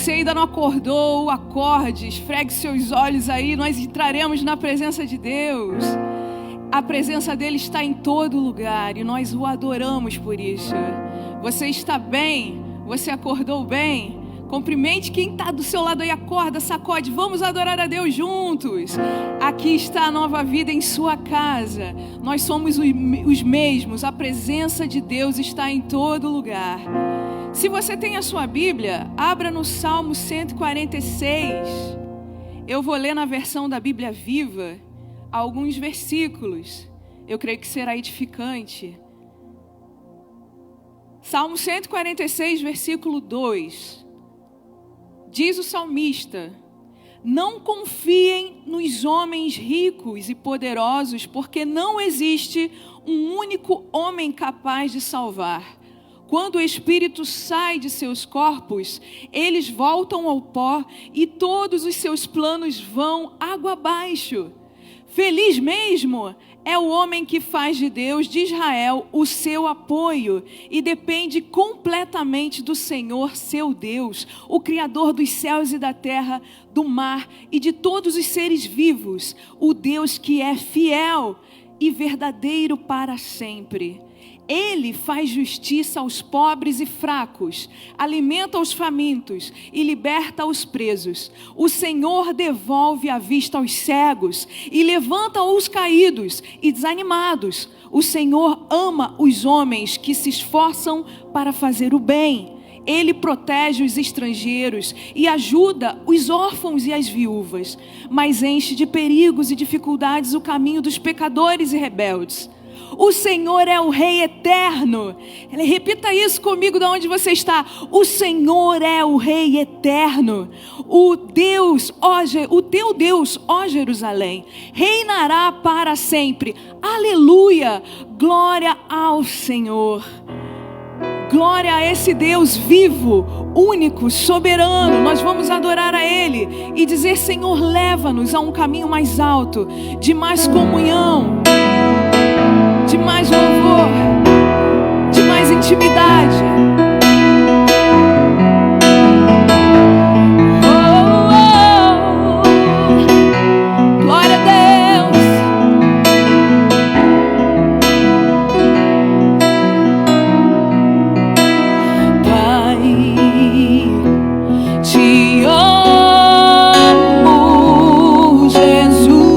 você ainda não acordou, acorde, esfregue seus olhos aí, nós entraremos na presença de Deus. A presença dele está em todo lugar e nós o adoramos por isso. Você está bem? Você acordou bem? Cumprimente quem está do seu lado aí, acorda, sacode, vamos adorar a Deus juntos. Aqui está a nova vida em sua casa. Nós somos os mesmos, a presença de Deus está em todo lugar. Se você tem a sua Bíblia, abra no Salmo 146. Eu vou ler na versão da Bíblia Viva alguns versículos. Eu creio que será edificante. Salmo 146, versículo 2. Diz o salmista: não confiem nos homens ricos e poderosos, porque não existe um único homem capaz de salvar. Quando o espírito sai de seus corpos, eles voltam ao pó e todos os seus planos vão água abaixo. Feliz mesmo é o homem que faz de Deus, de Israel, o seu apoio e depende completamente do Senhor, seu Deus, o Criador dos céus e da terra, do mar e de todos os seres vivos, o Deus que é fiel e verdadeiro para sempre. Ele faz justiça aos pobres e fracos, alimenta os famintos e liberta os presos. O Senhor devolve a vista aos cegos e levanta os caídos e desanimados. O Senhor ama os homens que se esforçam para fazer o bem. Ele protege os estrangeiros e ajuda os órfãos e as viúvas, mas enche de perigos e dificuldades o caminho dos pecadores e rebeldes. O Senhor é o Rei eterno. Repita isso comigo de onde você está. O Senhor é o Rei eterno. O teu Deus, ó Jerusalém, reinará para sempre. Aleluia! Glória ao Senhor. Glória a esse Deus vivo, único, soberano. Nós vamos adorar a Ele e dizer: Senhor, leva-nos a um caminho mais alto, de mais comunhão, de mais louvor, de mais intimidade. Glória a Deus. Pai, te amo, Jesus.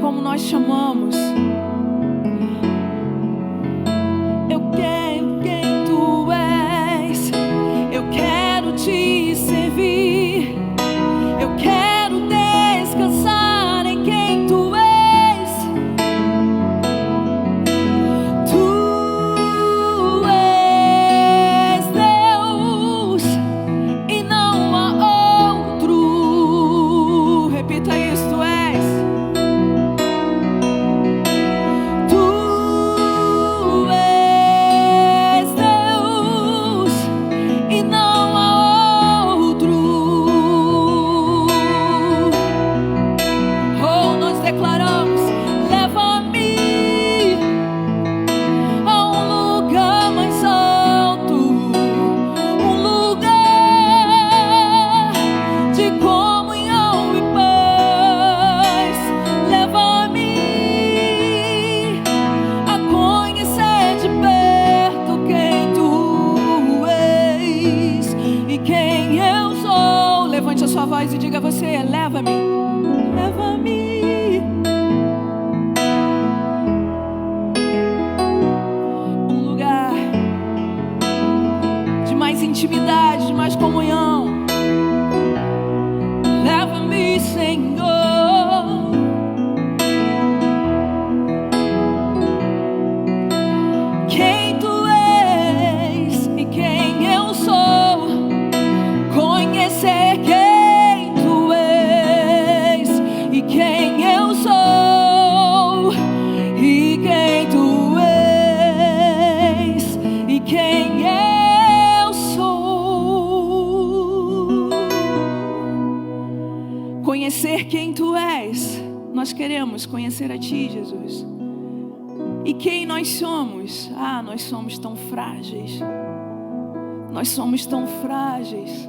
como nós chamamos. Eu quero quem tu és, eu quero te servir, eu quero descansar em quem tu és. Tu és Deus e não há outro. Repita isso, tu és. Tu és Deus e não há outro. Oh, nós declaramos: leva-me a um lugar mais alto, um lugar de comunhão e paz. Leva-me a conhecer de perto quem tu és e quem eu sou. Levante a sua voz e diga: você, leva-me, leva-me. Um lugar de mais intimidade, de mais comunhão. Leva-me, Senhor. Quem tu és e quem eu sou. Conhecer quem tu és e quem eu sou. E quem tu és e quem eu sou. Conhecer quem tu és. Nós queremos conhecer a ti, Jesus. E quem nós somos? Ah, nós somos tão frágeis. Nós somos tão frágeis.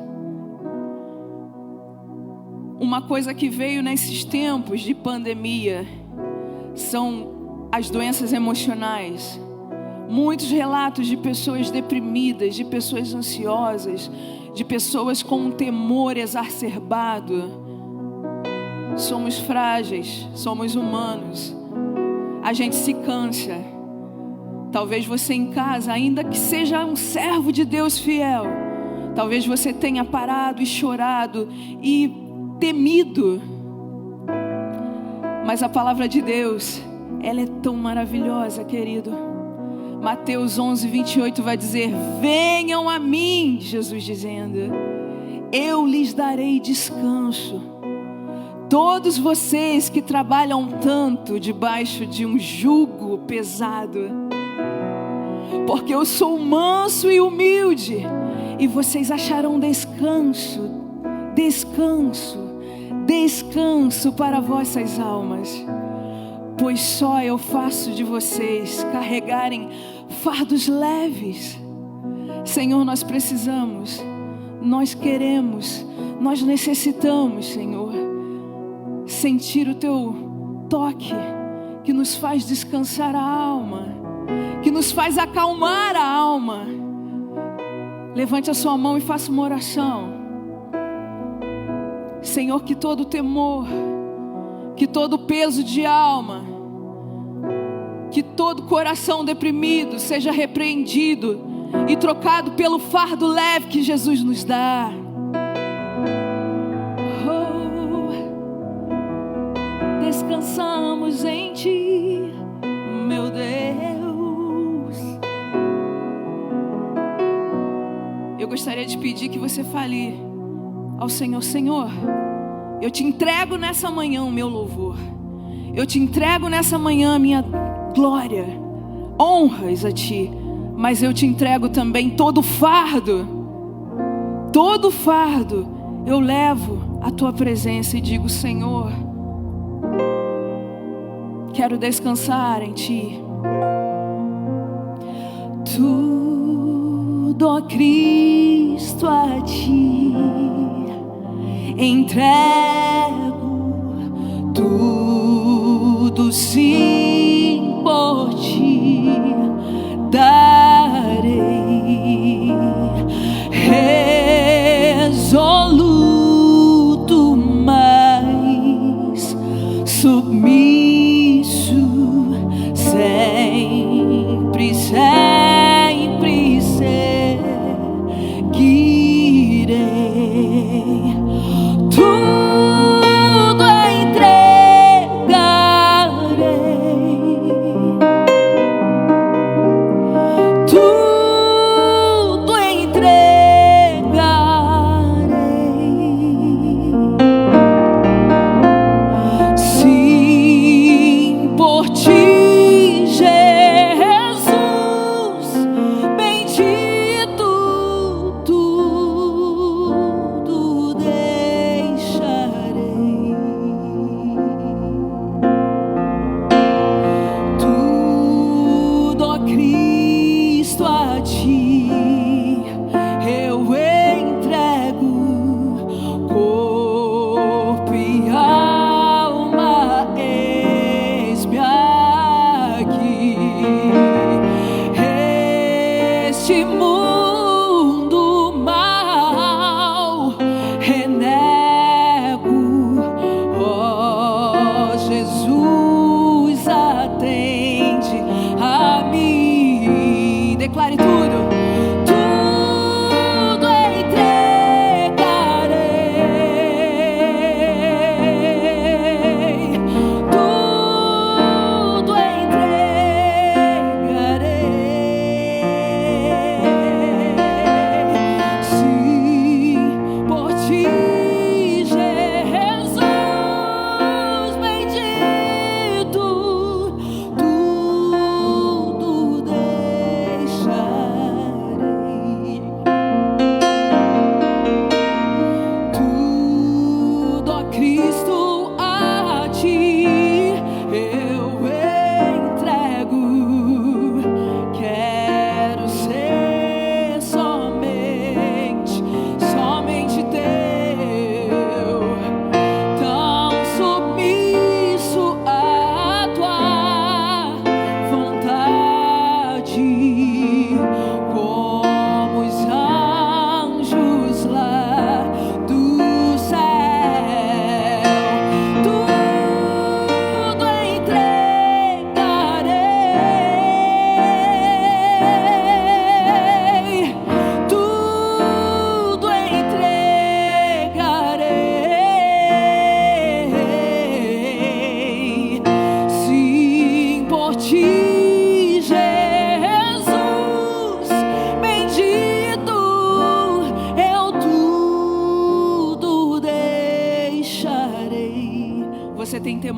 Uma coisa que veio nesses tempos de pandemia são as doenças emocionais. Muitos relatos de pessoas deprimidas, de pessoas ansiosas, de pessoas com um temor exacerbado. Somos frágeis, somos humanos. A gente se cansa. Talvez você em casa, ainda que seja um servo de Deus fiel, talvez você tenha parado e chorado e temido. Mas a palavra de Deus, ela é tão maravilhosa, querido. Mateus 11:28 vai dizer: venham a mim, Jesus dizendo, eu lhes darei descanso. Todos vocês que trabalham tanto debaixo de um jugo pesado, porque eu sou manso e humilde, e vocês acharão descanso, descanso, descanso para vossas almas. Pois só eu faço de vocês carregarem fardos leves. Senhor, nós precisamos, nós queremos, nós necessitamos, Senhor, sentir o Teu toque, que nos faz descansar a alma, que nos faz acalmar a alma. Levante a sua mão e faça uma oração. Senhor, que todo temor, que todo peso de alma, que todo coração deprimido seja repreendido e trocado pelo fardo leve que Jesus nos dá. Oh, descansamos em Ti, meu Deus. Eu gostaria de pedir que você fale ao Senhor: Senhor, eu te entrego nessa manhã o meu louvor. Eu te entrego nessa manhã a minha glória, honras a Ti. Mas eu te entrego também todo fardo. Todo fardo eu levo à Tua presença e digo: Senhor, quero descansar em Ti. Tudo, ó Cristo, a Ti entrego, tudo sim por Ti darei, resoluto mais submisso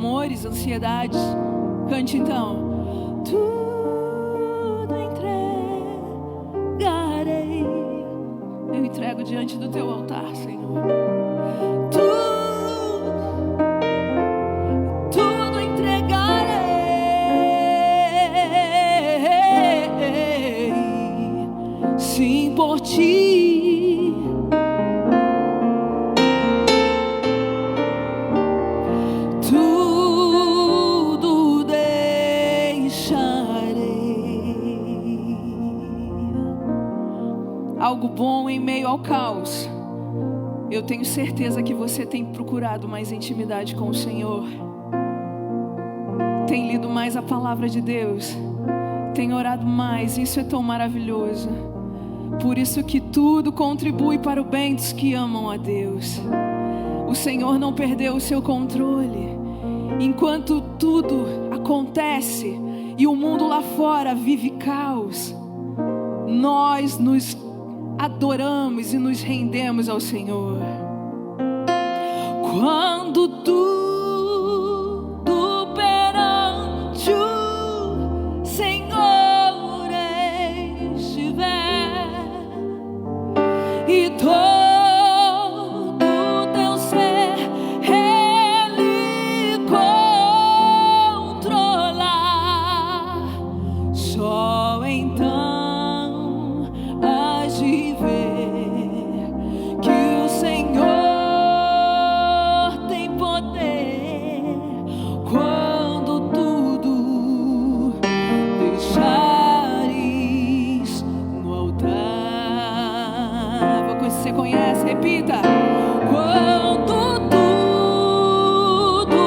temores, ansiedades. Cante então. Tudo entregarei. Eu entrego diante do teu altar, Senhor. Tudo entregarei. Sim, por ti. Tudo deixarei. Algo bom em meio ao caos. Eu tenho certeza que você tem procurado mais intimidade com o Senhor. Tem lido mais a palavra de Deus. Tem orado mais. Isso é tão maravilhoso. Por isso que tudo contribui para o bem dos que amam a Deus. O Senhor não perdeu o seu controle. Enquanto tudo acontece e o mundo lá fora vive caos, nós nos adoramos e nos rendemos ao Senhor. Quando tudo perante o Senhor estiver e todo teu ser Ele controlar, só então hás de ver que o Senhor tem poder. Quando tudo deixares no altar. Uma coisa que você conhece, repita. Quando tudo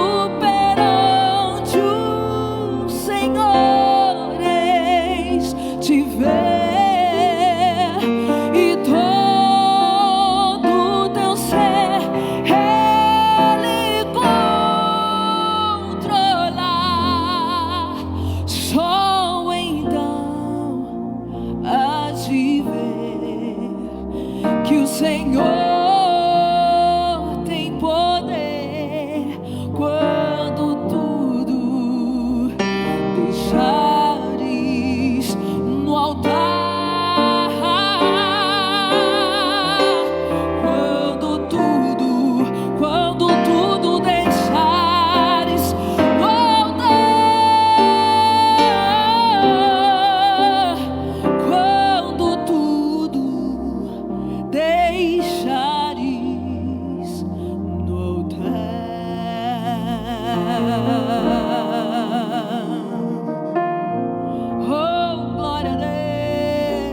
perante o Senhor estiver e todo teu ser Ele controlar, só então hás de ver que o Senhor tem poder. Quando tudo deixares no altar, quando tudo deixares no altar, quando tudo deixares no altar. Oh, glória a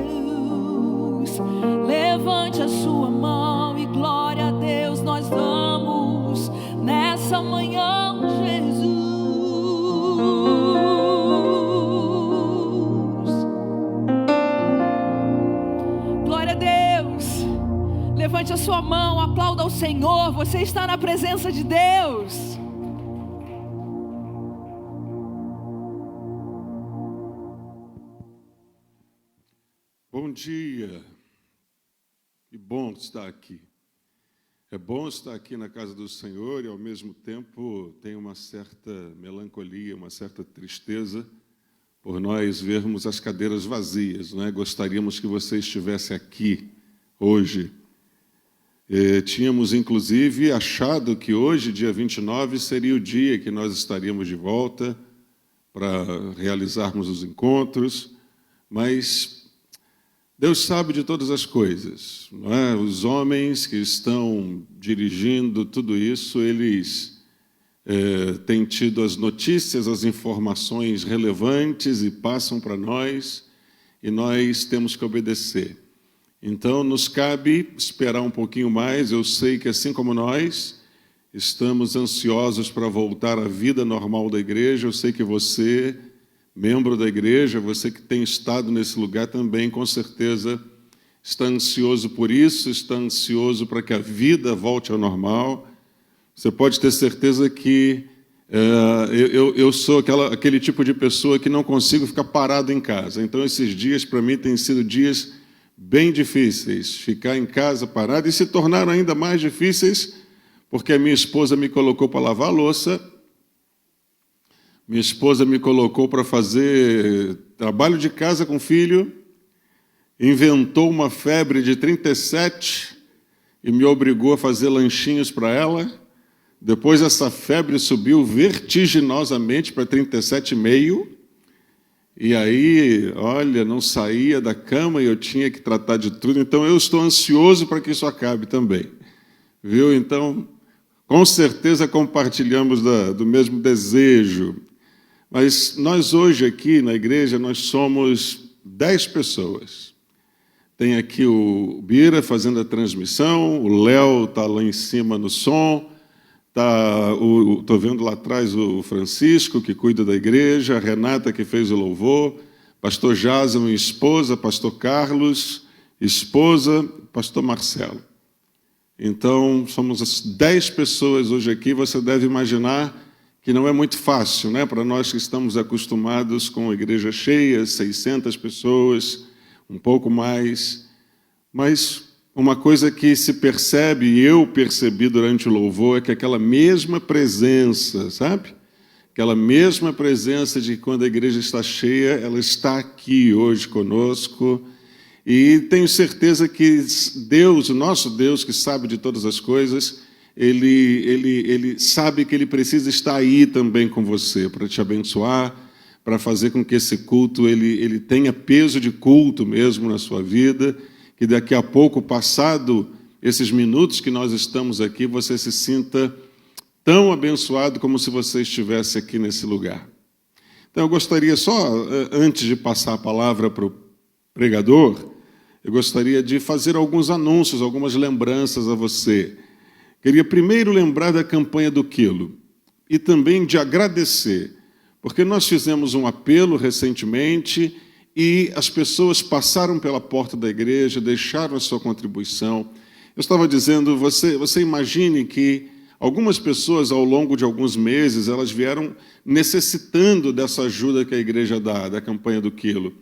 Deus. Levante a sua mão e glória a Deus nós damos nessa manhã, Jesus. Glória a Deus. Levante a sua mão, aplauda ao Senhor. Você está na presença de Deus. Bom dia, que bom estar aqui. É bom estar aqui na casa do Senhor e, ao mesmo tempo, tem uma certa melancolia, uma certa tristeza por nós vermos as cadeiras vazias, não é? Gostaríamos que você estivesse aqui hoje. Tínhamos, inclusive, achado que hoje, dia 29, seria o dia que nós estaríamos de volta para realizarmos os encontros, mas Deus sabe de todas as coisas, não é? Os homens que estão dirigindo tudo isso, eles têm tido as notícias, as informações relevantes e passam para nós, e nós temos que obedecer. Então, nos cabe esperar um pouquinho mais. Eu sei que, assim como nós, estamos ansiosos para voltar à vida normal da igreja. Eu sei que você, membro da igreja, você que tem estado nesse lugar também, com certeza, está ansioso por isso, está ansioso para que a vida volte ao normal. Você pode ter certeza que eu sou aquele tipo de pessoa que não consigo ficar parado em casa. Então, esses dias, para mim, têm sido dias bem difíceis. Ficar em casa parado, e se tornaram ainda mais difíceis porque a minha esposa me colocou para lavar a louça Minha esposa me colocou para fazer trabalho de casa com o filho, inventou uma febre de 37 e me obrigou a fazer lanchinhos para ela. Depois essa febre subiu vertiginosamente para 37,5. E aí, olha, não saía da cama e eu tinha que tratar de tudo. Então eu estou ansioso para que isso acabe também. Viu? Então, com certeza compartilhamos do mesmo desejo. Mas nós hoje aqui na igreja, nós somos 10 pessoas. Tem aqui o Bira fazendo a transmissão, o Léo está lá em cima no som, estou vendo lá atrás o Francisco, que cuida da igreja, a Renata, que fez o louvor, pastor Jason e esposa, pastor Carlos, esposa, pastor Marcelo. Então, somos as 10 pessoas hoje aqui. Você deve imaginar que não é muito fácil, né? Para nós que estamos acostumados com a igreja cheia, 600 pessoas, um pouco mais. Mas uma coisa que se percebe, e eu percebi durante o louvor, é que aquela mesma presença, sabe? Aquela mesma presença de quando a igreja está cheia, ela está aqui hoje conosco. E tenho certeza que Deus, o nosso Deus, que sabe de todas as coisas, Ele sabe que Ele precisa estar aí também com você, para te abençoar, para fazer com que esse culto ele tenha peso de culto mesmo na sua vida, que daqui a pouco, passado esses minutos que nós estamos aqui, você se sinta tão abençoado como se você estivesse aqui nesse lugar. Então, eu gostaria só, antes de passar a palavra para o pregador, eu gostaria de fazer alguns anúncios, algumas lembranças a você. Queria primeiro lembrar da campanha do quilo e também de agradecer, porque nós fizemos um apelo recentemente e as pessoas passaram pela porta da igreja, deixaram a sua contribuição. Eu estava dizendo, você imagine que algumas pessoas, ao longo de alguns meses, elas vieram necessitando dessa ajuda que a igreja dá, da campanha do quilo.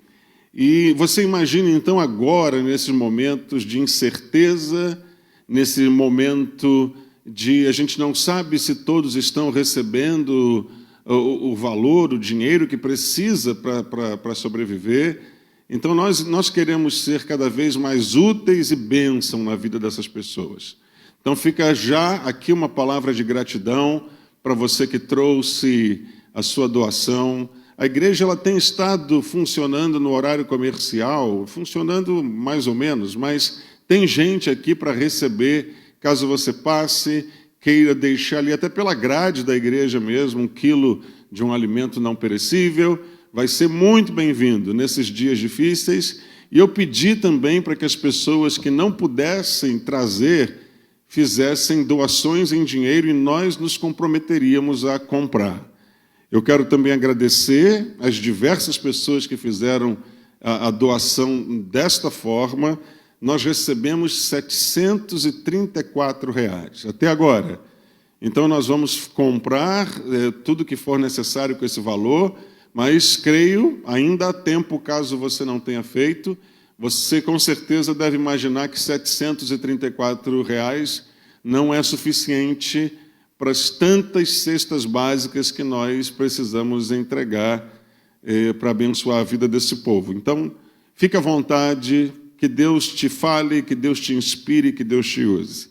E você imagine, então, agora, nesses momentos de incerteza, nesse momento de a gente não sabe se todos estão recebendo o valor, o dinheiro que precisa para sobreviver. Então, nós queremos ser cada vez mais úteis e bênção na vida dessas pessoas. Então, fica já aqui uma palavra de gratidão para você que trouxe a sua doação. A igreja ela tem estado funcionando no horário comercial, funcionando mais ou menos, mas tem gente aqui para receber, caso você passe, queira deixar ali, até pela grade da igreja mesmo, 1 quilo de um alimento não perecível, vai ser muito bem-vindo nesses dias difíceis. E eu pedi também para que as pessoas que não pudessem trazer, fizessem doações em dinheiro e nós nos comprometeríamos a comprar. Eu quero também agradecer as diversas pessoas que fizeram a doação desta forma. Nós recebemos R$ 734 até agora. Então, nós vamos comprar tudo que for necessário com esse valor, mas creio, ainda há tempo, caso você não tenha feito, você com certeza deve imaginar que R$ 734 não é suficiente para as tantas cestas básicas que nós precisamos entregar para abençoar a vida desse povo. Então, fique à vontade, que Deus te fale, que Deus te inspire, que Deus te use.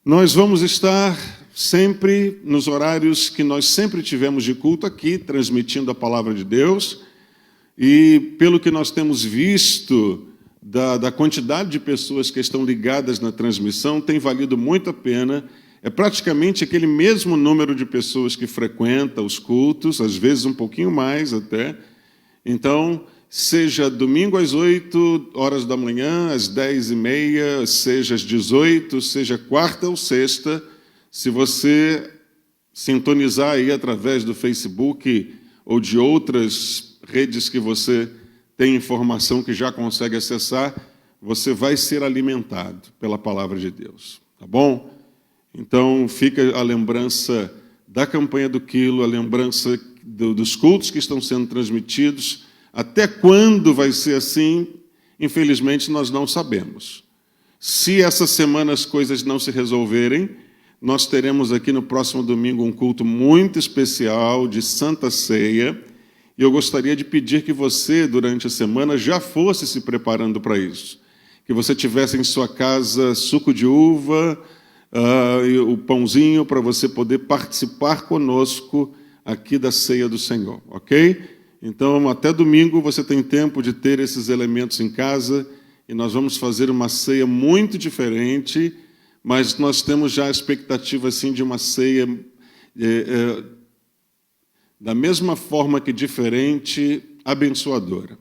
Nós vamos estar sempre nos horários que nós sempre tivemos de culto aqui, transmitindo a palavra de Deus, e pelo que nós temos visto da quantidade de pessoas que estão ligadas na transmissão, tem valido muito a pena. É praticamente aquele mesmo número de pessoas que frequenta os cultos, às vezes um pouquinho mais até. Então, seja domingo às 8 horas da manhã, às 10h30, seja às 18, seja quarta ou sexta, se você sintonizar aí através do Facebook ou de outras redes que você tem informação que já consegue acessar, você vai ser alimentado pela palavra de Deus, tá bom? Então, fica a lembrança da campanha do quilo, a lembrança dos cultos que estão sendo transmitidos. Até quando vai ser assim? Infelizmente, nós não sabemos. Se essa semana as coisas não se resolverem, nós teremos aqui no próximo domingo um culto muito especial de Santa Ceia, e eu gostaria de pedir que você, durante a semana, já fosse se preparando para isso. Que você tivesse em sua casa suco de uva, e o pãozinho para você poder participar conosco aqui da Ceia do Senhor, ok? Então, até domingo você tem tempo de ter esses elementos em casa, e nós vamos fazer uma ceia muito diferente, mas nós temos já a expectativa assim, de uma ceia da mesma forma que diferente, abençoadora.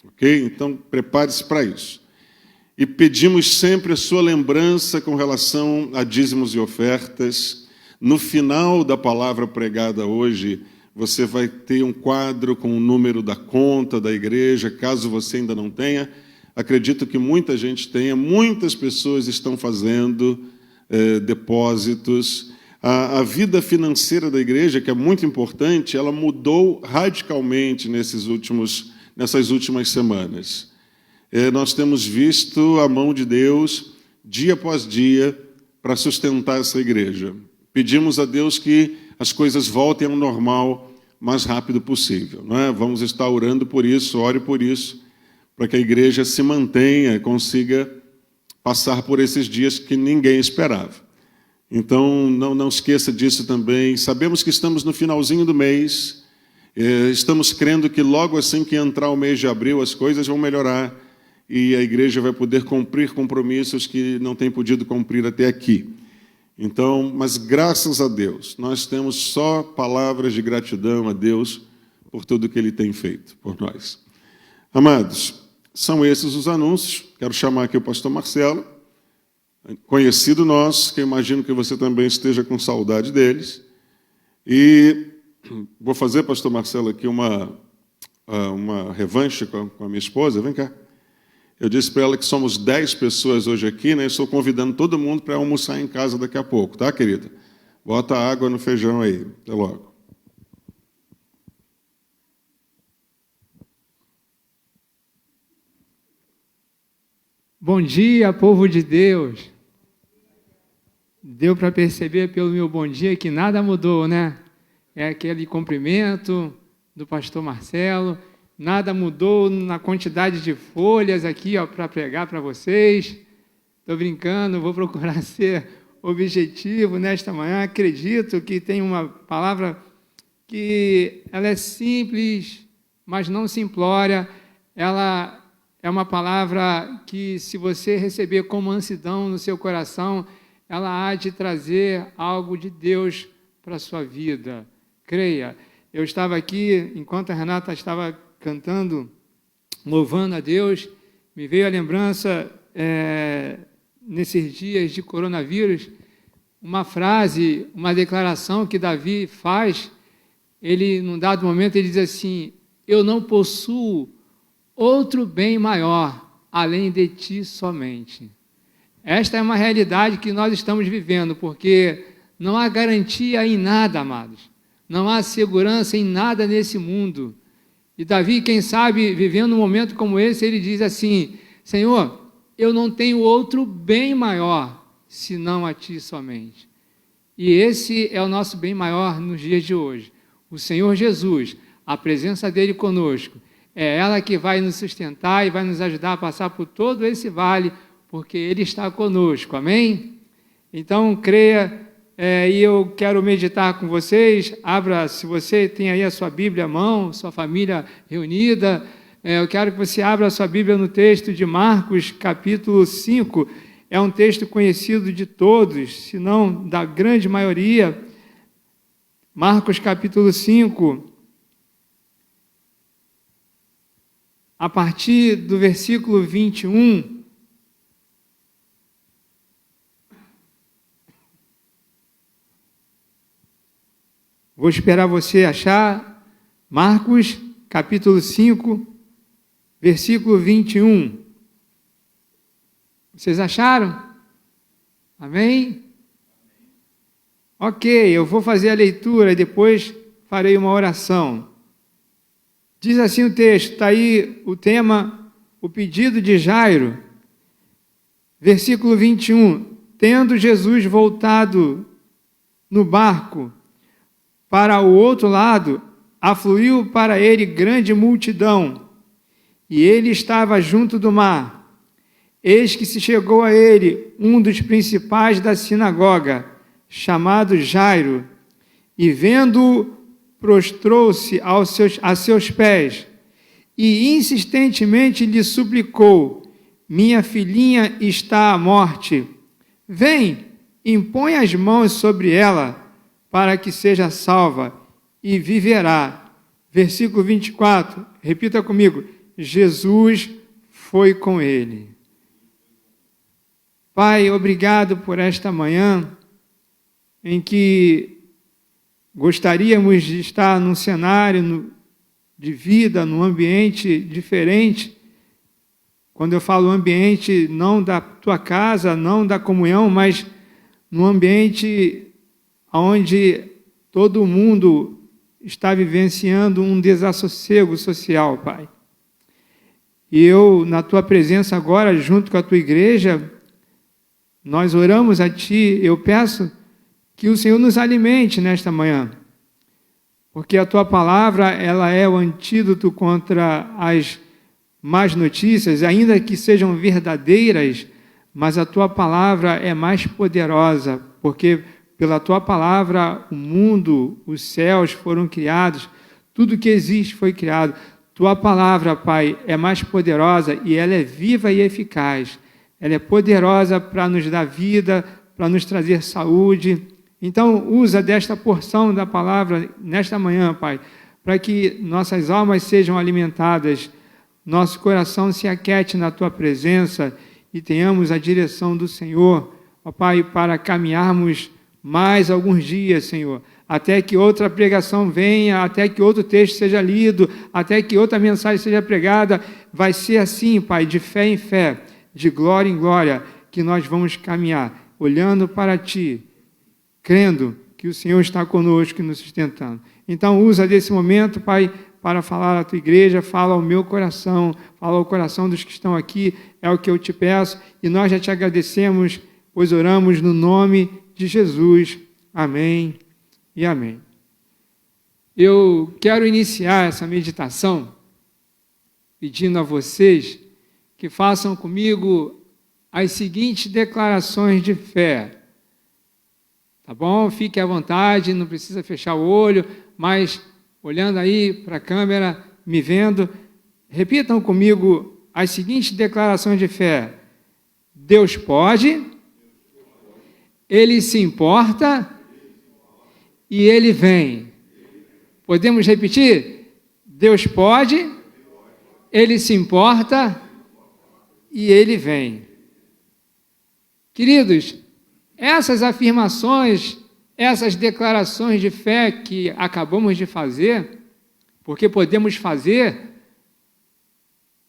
Ok? Então, prepare-se para isso. E pedimos sempre a sua lembrança com relação a dízimos e ofertas. No final da palavra pregada hoje, você vai ter um quadro com o número da conta da igreja, caso você ainda não tenha. Acredito que muita gente tenha, muitas pessoas estão fazendo depósitos. A vida financeira da igreja, que é muito importante, ela mudou radicalmente nessas últimas semanas. Nós temos visto a mão de Deus, dia após dia, para sustentar essa igreja. Pedimos a Deus que as coisas voltem ao normal o mais rápido possível. Não é? Vamos estar orando por isso, ore por isso, para que a igreja se mantenha, consiga passar por esses dias que ninguém esperava. Então, não esqueça disso também. Sabemos que estamos no finalzinho do mês, estamos crendo que logo assim que entrar o mês de abril, as coisas vão melhorar e a igreja vai poder cumprir compromissos que não tem podido cumprir até aqui. Então, mas graças a Deus, nós temos só palavras de gratidão a Deus por tudo que Ele tem feito por nós. Amados, são esses os anúncios. Quero chamar aqui o pastor Marcelo, conhecido nosso, que eu imagino que você também esteja com saudade deles. E vou fazer, pastor Marcelo, aqui uma revanche com a minha esposa. Vem cá. Eu disse para ela que somos 10 pessoas hoje aqui, né? Estou convidando todo mundo para almoçar em casa daqui a pouco, tá, querida? Bota água no feijão aí. Até logo. Bom dia, povo de Deus. Deu para perceber pelo meu bom dia que nada mudou, né? É aquele cumprimento do pastor Marcelo. Nada mudou na quantidade de folhas aqui para pregar para vocês. Estou brincando, vou procurar ser objetivo nesta manhã. Acredito que tem uma palavra que ela é simples, mas não simplória. Ela é uma palavra que, se você receber com mansidão no seu coração, ela há de trazer algo de Deus para a sua vida. Creia. Eu estava aqui, enquanto a Renata estava cantando, louvando a Deus, me veio a lembrança, nesses dias de coronavírus, uma frase, uma declaração que Davi faz. Ele, num dado momento, ele diz assim: eu não possuo outro bem maior, além de ti somente. Esta é uma realidade que nós estamos vivendo, porque não há garantia em nada, amados. Não há segurança em nada nesse mundo. E Davi, quem sabe, vivendo um momento como esse, ele diz assim: Senhor, eu não tenho outro bem maior, senão a ti somente. E esse é o nosso bem maior nos dias de hoje. O Senhor Jesus, a presença dele conosco, é ela que vai nos sustentar e vai nos ajudar a passar por todo esse vale, porque Ele está conosco, amém? Então, creia, e eu quero meditar com vocês. Abra, se você tem aí a sua Bíblia à mão, sua família reunida, eu quero que você abra a sua Bíblia no texto de Marcos, capítulo 5, é um texto conhecido de todos, se não da grande maioria. Marcos, capítulo 5, a partir do versículo 21, vou esperar você achar. Marcos, capítulo 5, versículo 21. Vocês acharam? Amém? Ok, eu vou fazer a leitura e depois farei uma oração. Diz assim o texto, está aí o tema, o pedido de Jairo. Versículo 21. Tendo Jesus voltado no barco para o outro lado, afluiu para ele grande multidão, e ele estava junto do mar. Eis que se chegou a ele um dos principais da sinagoga, chamado Jairo, e vendo-o, prostrou-se a seus pés, e insistentemente lhe suplicou: minha filhinha está à morte. Vem, impõe as mãos sobre ela, para que seja salva, e viverá. Versículo 24, repita comigo: Jesus foi com ele. Pai, obrigado por esta manhã, em que gostaríamos de estar num cenário de vida, num ambiente diferente. Quando eu falo ambiente, não da tua casa, não da comunhão, mas num ambiente onde todo mundo está vivenciando um desassossego social, Pai. E eu, na tua presença agora, junto com a tua igreja, nós oramos a ti. Eu peço que o Senhor nos alimente nesta manhã, porque a tua palavra, ela é o antídoto contra as más notícias, ainda que sejam verdadeiras, mas a tua palavra é mais poderosa, porque pela tua palavra o mundo, os céus foram criados, tudo que existe foi criado. Tua palavra, Pai, é mais poderosa e ela é viva e eficaz. Ela é poderosa para nos dar vida, para nos trazer saúde. Então, usa desta porção da palavra nesta manhã, Pai, para que nossas almas sejam alimentadas, nosso coração se aquete na tua presença e tenhamos a direção do Senhor, ó Pai, para caminharmos mais alguns dias, Senhor, até que outra pregação venha, até que outro texto seja lido, até que outra mensagem seja pregada. Vai ser assim, Pai, de fé em fé, de glória em glória, que nós vamos caminhar, olhando para Ti, crendo que o Senhor está conosco e nos sustentando. Então, usa desse momento, Pai, para falar à tua igreja, fala ao meu coração, fala ao coração dos que estão aqui, é o que eu te peço, e nós já te agradecemos, pois oramos no nome de Jesus. Amém e amém. Eu quero iniciar essa meditação pedindo a vocês que façam comigo as seguintes declarações de fé. Tá bom? Fique à vontade, não precisa fechar o olho, mas olhando aí para a câmera, me vendo, repitam comigo as seguintes declarações de fé. Deus pode, Ele se importa e Ele vem. Podemos repetir? Deus pode, Ele se importa e Ele vem. Queridos, essas afirmações, essas declarações de fé que acabamos de fazer, porque podemos fazer,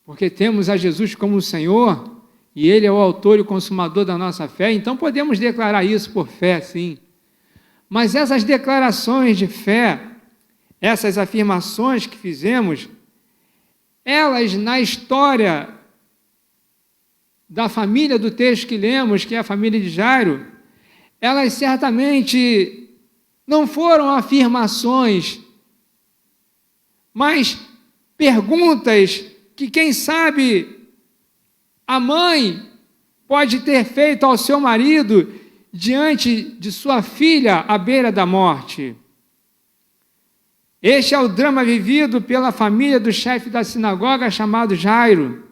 porque temos a Jesus como Senhor, e Ele é o autor e o consumador da nossa fé, então podemos declarar isso por fé, sim. Mas essas declarações de fé, essas afirmações que fizemos, elas na história da família do texto que lemos, que é a família de Jairo, elas certamente não foram afirmações, mas perguntas que, quem sabe, a mãe pode ter feito ao seu marido diante de sua filha à beira da morte. Este é o drama vivido pela família do chefe da sinagoga chamado Jairo.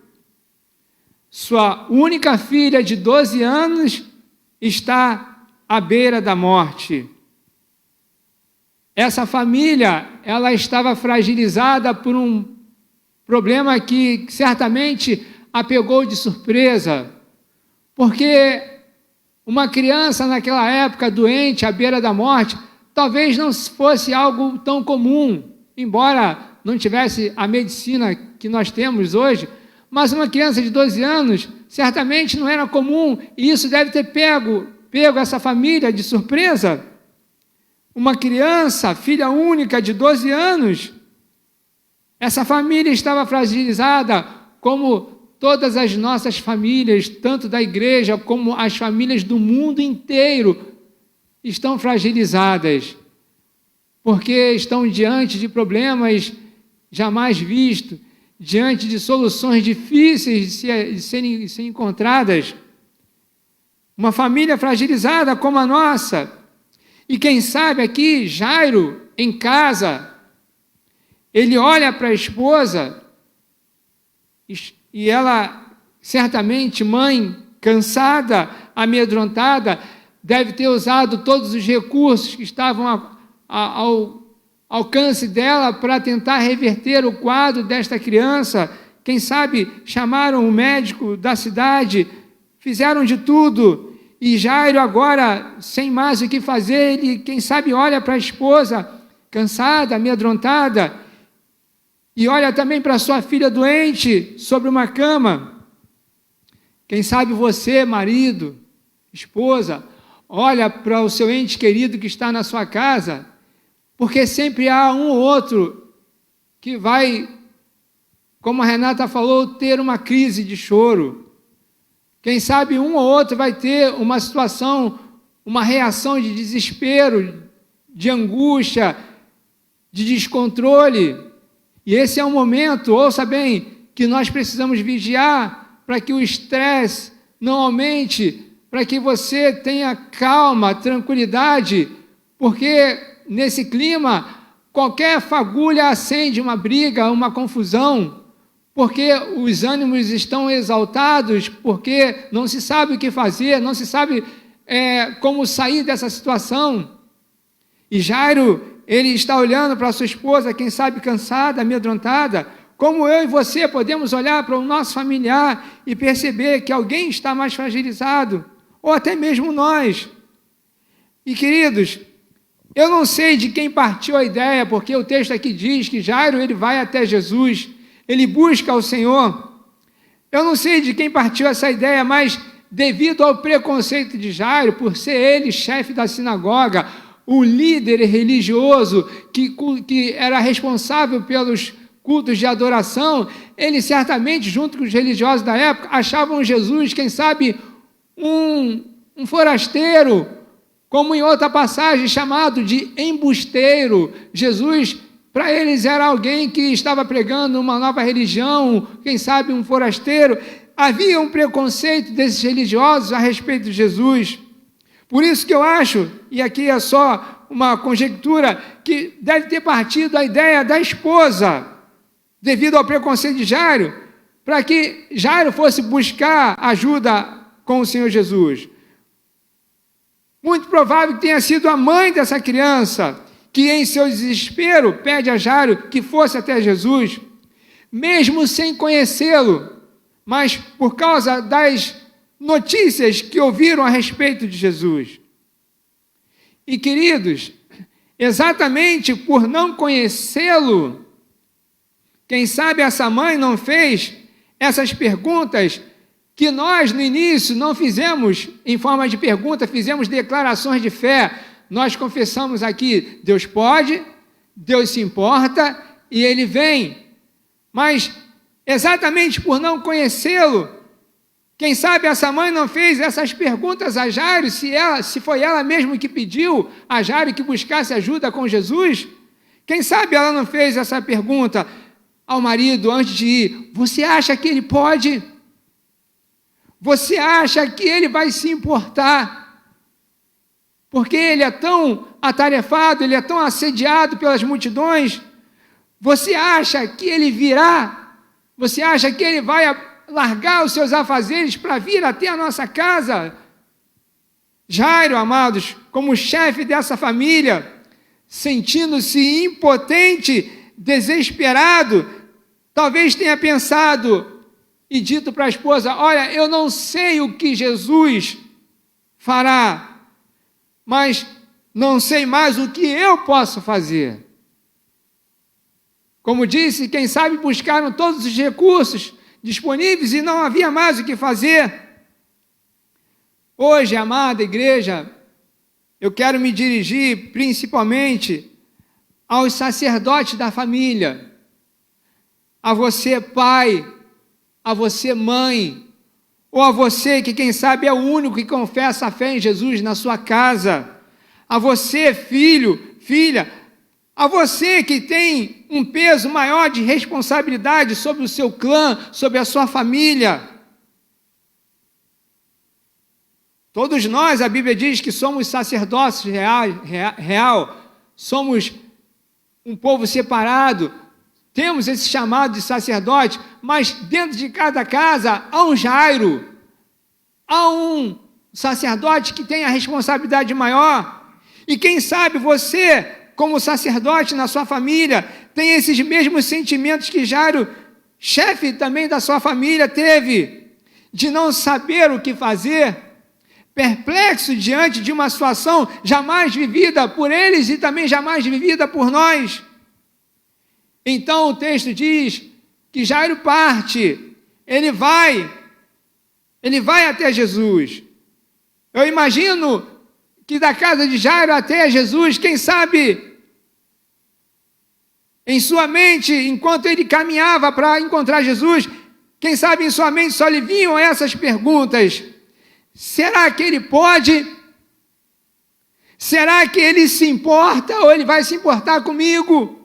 Sua única filha de 12 anos está à beira da morte. Essa família, ela estava fragilizada por um problema que certamente a pegou de surpresa, porque uma criança naquela época doente à beira da morte, talvez não fosse algo tão comum, embora não tivesse a medicina que nós temos hoje, mas uma criança de 12 anos certamente não era comum, e isso deve ter pego essa família de surpresa. Uma criança, filha única de 12 anos, essa família estava fragilizada, como todas as nossas famílias, tanto da igreja como as famílias do mundo inteiro, estão fragilizadas, porque estão diante de problemas jamais vistos, diante de soluções difíceis de serem encontradas. Uma família fragilizada como a nossa. E quem sabe aqui, Jairo, em casa, ele olha para a esposa e ela, certamente, mãe, cansada, amedrontada, deve ter usado todos os recursos que estavam ao alcance dela para tentar reverter o quadro desta criança. Quem sabe chamaram o médico da cidade, fizeram de tudo, e Jairo agora, sem mais o que fazer, ele, quem sabe, olha para a esposa, cansada, amedrontada, e olha também para sua filha doente, sobre uma cama. Quem sabe você, marido, esposa, olha para o seu ente querido que está na sua casa, porque sempre há um ou outro que vai, como a Renata falou, ter uma crise de choro. Quem sabe um ou outro vai ter uma situação, uma reação de desespero, de angústia, de descontrole. E esse é um momento, ouça bem, que nós precisamos vigiar para que o estresse não aumente, para que você tenha calma, tranquilidade, porque nesse clima, qualquer fagulha acende uma briga, uma confusão, porque os ânimos estão exaltados, porque não se sabe o que fazer, não se sabe como sair dessa situação. E Jairo, ele está olhando para a sua esposa, quem sabe cansada, amedrontada, como eu e você podemos olhar para o nosso familiar e perceber que alguém está mais fragilizado, ou até mesmo nós. E queridos, eu não sei de quem partiu a ideia, porque o texto aqui diz que Jairo, ele vai até Jesus, ele busca o Senhor. Eu não sei de quem partiu essa ideia, mas devido ao preconceito de Jairo, por ser ele chefe da sinagoga, o líder religioso que era responsável pelos cultos de adoração, ele certamente, junto com os religiosos da época, achavam Jesus, quem sabe, um forasteiro, como em outra passagem, chamado de embusteiro. Jesus, para eles, era alguém que estava pregando uma nova religião, quem sabe um forasteiro. Havia um preconceito desses religiosos a respeito de Jesus. Por isso que eu acho, e aqui é só uma conjectura, que deve ter partido a ideia da esposa, devido ao preconceito de Jairo, para que Jairo fosse buscar ajuda com o Senhor Jesus. Muito provável que tenha sido a mãe dessa criança, que em seu desespero pede a Jairo que fosse até Jesus, mesmo sem conhecê-lo, mas por causa das notícias que ouviram a respeito de Jesus. E queridos, exatamente por não conhecê-lo, quem sabe essa mãe não fez essas perguntas que nós no início não fizemos em forma de pergunta, fizemos declarações de fé. Nós confessamos aqui, Deus pode, Deus se importa e Ele vem. Mas exatamente por não conhecê-lo, quem sabe essa mãe não fez essas perguntas a Jairo, se foi ela mesma que pediu a Jairo que buscasse ajuda com Jesus? Quem sabe ela não fez essa pergunta ao marido antes de ir: você acha que ele pode? Você acha que ele vai se importar? Porque ele é tão atarefado, ele é tão assediado pelas multidões. Você acha que ele virá? Você acha que ele vai largar os seus afazeres para vir até a nossa casa? Jairo, amados, como chefe dessa família, sentindo-se impotente, desesperado, talvez tenha pensado e dito para a esposa: olha, eu não sei o que Jesus fará, mas não sei mais o que eu posso fazer. Como disse, quem sabe buscaram todos os recursos disponíveis e não havia mais o que fazer. Hoje, amada igreja, eu quero me dirigir principalmente aos sacerdotes da família, a você pai, a você mãe, ou a você que quem sabe é o único que confessa a fé em Jesus na sua casa, A você, filho, filha, a você que tem um peso maior de responsabilidade sobre o seu clã, sobre a sua família. Todos nós, a Bíblia diz que somos sacerdócios real, somos um povo separado, temos esse chamado de sacerdote, mas dentro de cada casa há um Jairo, há um sacerdote que tem a responsabilidade maior. E quem sabe você, como sacerdote na sua família, tem esses mesmos sentimentos que Jairo, chefe também da sua família, teve, de não saber o que fazer, perplexo diante de uma situação jamais vivida por eles e também jamais vivida por nós. Então o texto diz que Jairo parte, ele vai até Jesus. Eu imagino que da casa de Jairo até Jesus, quem sabe, em sua mente, enquanto ele caminhava para encontrar Jesus, quem sabe em sua mente só lhe vinham essas perguntas: será que ele pode? Será que ele se importa ou ele vai se importar comigo?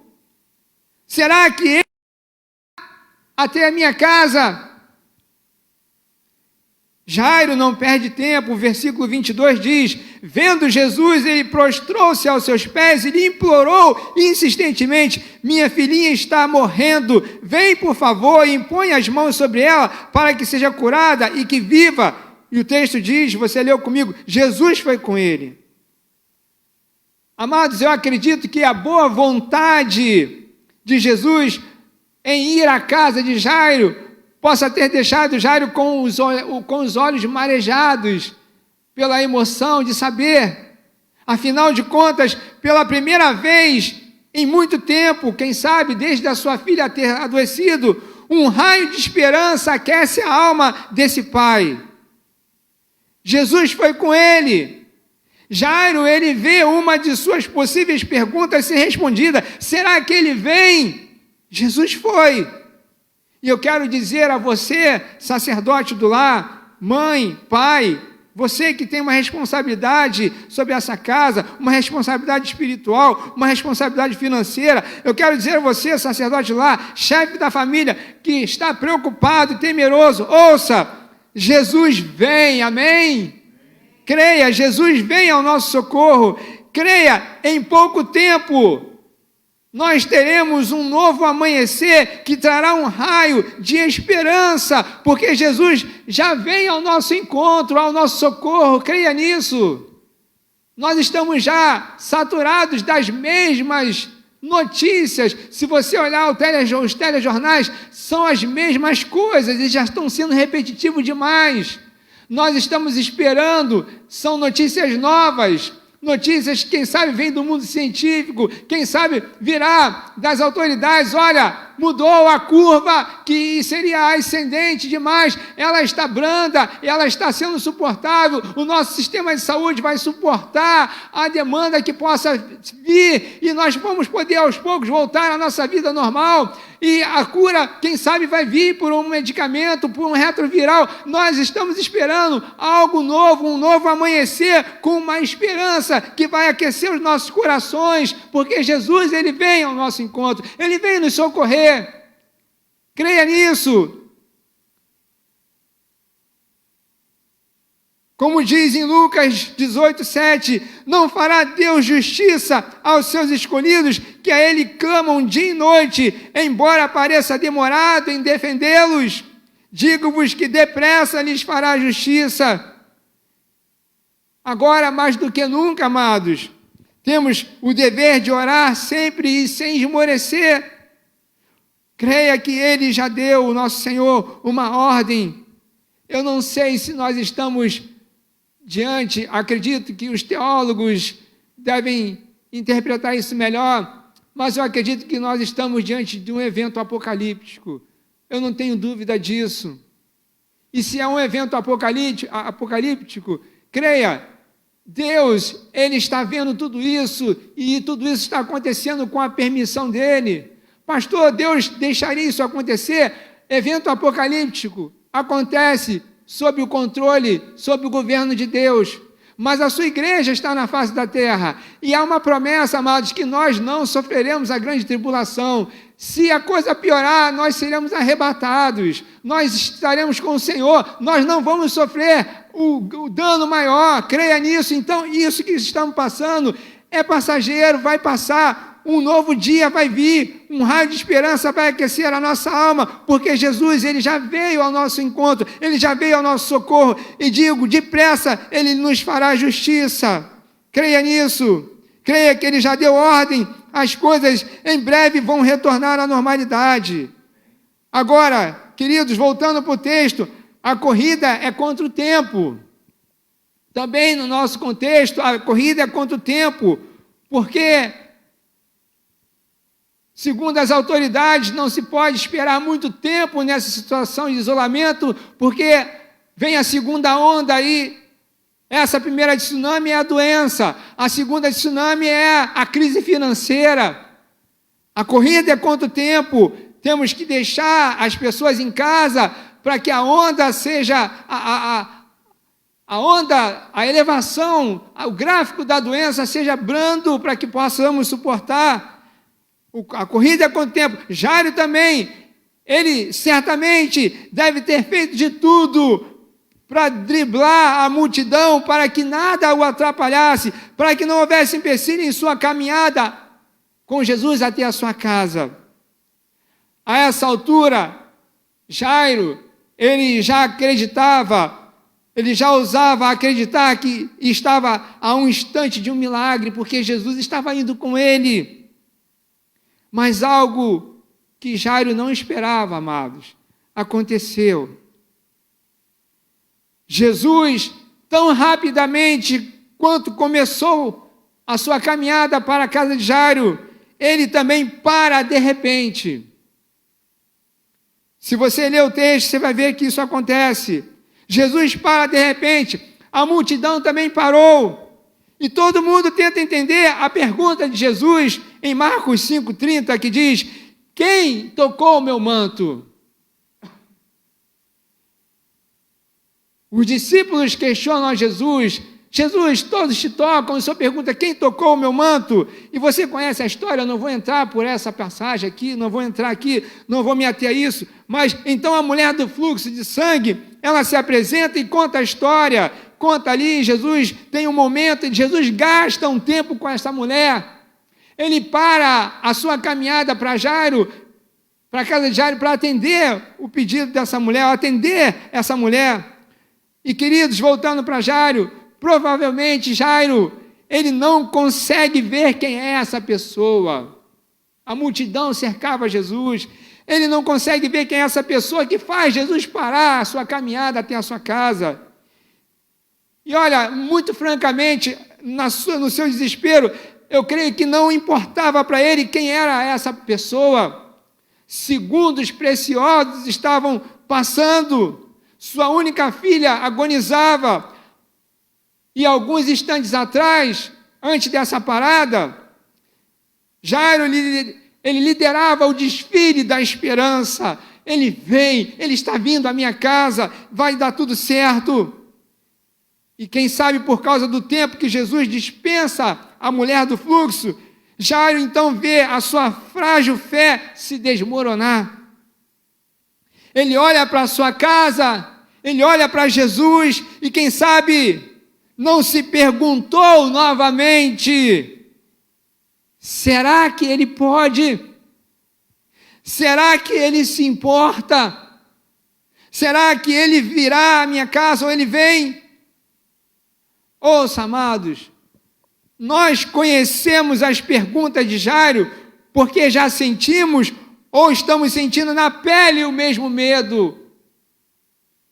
Será que ele vai até a minha casa? Jairo não perde tempo, o versículo 22 diz: vendo Jesus, ele prostrou-se aos seus pés e lhe implorou insistentemente: minha filhinha está morrendo, vem por favor e impõe as mãos sobre ela para que seja curada e que viva. E o texto diz, você leu comigo, Jesus foi com ele. Amados, eu acredito que a boa vontade de Jesus em ir à casa de Jairo possa ter deixado Jairo com os olhos marejados pela emoção de saber, afinal de contas, pela primeira vez em muito tempo, quem sabe desde a sua filha ter adoecido, um raio de esperança aquece a alma desse pai. Jesus foi com ele. Jairo, ele vê uma de suas possíveis perguntas ser respondida: será que ele vem? Jesus foi. E eu quero dizer a você, sacerdote do lar, mãe, pai, você que tem uma responsabilidade sobre essa casa, uma responsabilidade espiritual, uma responsabilidade financeira, eu quero dizer a você, sacerdote do lar, chefe da família, que está preocupado e temeroso, ouça, Jesus vem, amém? Creia, Jesus vem ao nosso socorro, creia, em pouco tempo nós teremos um novo amanhecer que trará um raio de esperança, porque Jesus já vem ao nosso encontro, ao nosso socorro, creia nisso. Nós estamos já saturados das mesmas notícias. Se você olhar os telejornais, são as mesmas coisas e já estão sendo repetitivos demais. Nós estamos esperando, são notícias novas, notícias que quem sabe vêm do mundo científico, quem sabe virá das autoridades, olha, mudou a curva que seria ascendente demais, ela está branda, ela está sendo suportável, o nosso sistema de saúde vai suportar a demanda que possa vir e nós vamos poder aos poucos voltar à nossa vida normal. E a cura, quem sabe, vai vir por um medicamento, por um retroviral. Nós estamos esperando algo novo, um novo amanhecer, com uma esperança que vai aquecer os nossos corações, porque Jesus, ele vem ao nosso encontro, ele vem nos socorrer. Creia nisso. Como diz em Lucas 18:7, não fará Deus justiça aos seus escolhidos, que a Ele clamam dia e noite, embora pareça demorado em defendê-los. Digo-vos que depressa lhes fará justiça. Agora, mais do que nunca, amados, temos o dever de orar sempre e sem esmorecer. Creia que Ele já deu, o nosso Senhor, uma ordem. Eu não sei se nós estamos diante, acredito que os teólogos devem interpretar isso melhor, mas eu acredito que nós estamos diante de um evento apocalíptico. Eu não tenho dúvida disso. E se é um evento apocalíptico, creia, Deus, Ele está vendo tudo isso, e tudo isso está acontecendo com a permissão dEle. Pastor, Deus deixaria isso acontecer? Evento apocalíptico acontece sob o controle, sob o governo de Deus. mas a sua igreja está na face da terra. E há uma promessa, amados, que nós não sofreremos a grande tribulação. Se a coisa piorar, nós seremos arrebatados, nós estaremos com o Senhor, nós não vamos sofrer o dano maior, creia nisso. Então, isso que estamos passando é passageiro, vai passar. Um novo dia vai vir, um raio de esperança vai aquecer a nossa alma, porque Jesus, Ele já veio ao nosso encontro, Ele já veio ao nosso socorro, e digo, depressa, Ele nos fará justiça. Creia nisso, creia que Ele já deu ordem, as coisas em breve vão retornar à normalidade. Agora, queridos, voltando para o texto, a corrida é contra o tempo. Também no nosso contexto, a corrida é contra o tempo, porque segundo as autoridades, não se pode esperar muito tempo nessa situação de isolamento, porque vem a segunda onda aí. Essa primeira de tsunami é a doença, a segunda de tsunami é a crise financeira. A corrida é contra o tempo, temos que deixar as pessoas em casa para que a onda seja a onda, a elevação, o gráfico da doença seja brando para que possamos suportar. A corrida é contra o tempo. Jairo também, ele certamente deve ter feito de tudo para driblar a multidão, para que nada o atrapalhasse, para que não houvesse empecilho em sua caminhada com Jesus até a sua casa. A essa altura, Jairo, ele já acreditava, ele já ousava acreditar que estava a um instante de um milagre, porque Jesus estava indo com ele. Mas algo que Jairo não esperava, amados, aconteceu. Jesus, tão rapidamente quanto começou a sua caminhada para a casa de Jairo, ele também para de repente. Se você ler o texto, você vai ver que isso acontece. Jesus para de repente, a multidão também parou. E todo mundo tenta entender a pergunta de Jesus em Marcos 5,30, que diz: quem tocou o meu manto? Os discípulos questionam a Jesus: Jesus, todos te tocam, o Senhor pergunta: quem tocou o meu manto? E você conhece a história, eu não vou entrar por essa passagem aqui, não vou entrar aqui, não vou me ater a isso, mas então a mulher do fluxo de sangue, ela se apresenta e conta a história. Conta ali, Jesus tem um momento, e Jesus gasta um tempo com essa mulher. Ele para a sua caminhada para Jairo, para a casa de Jairo, para atender o pedido dessa mulher, atender essa mulher. E queridos, voltando para Jairo, provavelmente Jairo, ele não consegue ver quem é essa pessoa. A multidão cercava Jesus, ele não consegue ver quem é essa pessoa que faz Jesus parar a sua caminhada até a sua casa. E olha, muito francamente, no seu desespero, eu creio que não importava para ele quem era essa pessoa. Segundos preciosos estavam passando, sua única filha agonizava, e alguns instantes atrás, antes dessa parada, Jairo, ele liderava o desfile da esperança. Ele vem, ele está vindo à minha casa, vai dar tudo certo. E quem sabe por causa do tempo que Jesus dispensa a mulher do fluxo, Jairo então vê a sua frágil fé se desmoronar. Ele olha para a sua casa, ele olha para Jesus e quem sabe não se perguntou novamente: será que ele pode? Será que ele se importa? Será que ele virá à minha casa ou ele vem? Ouça, amados, nós conhecemos as perguntas de Jairo porque já sentimos ou estamos sentindo na pele o mesmo medo.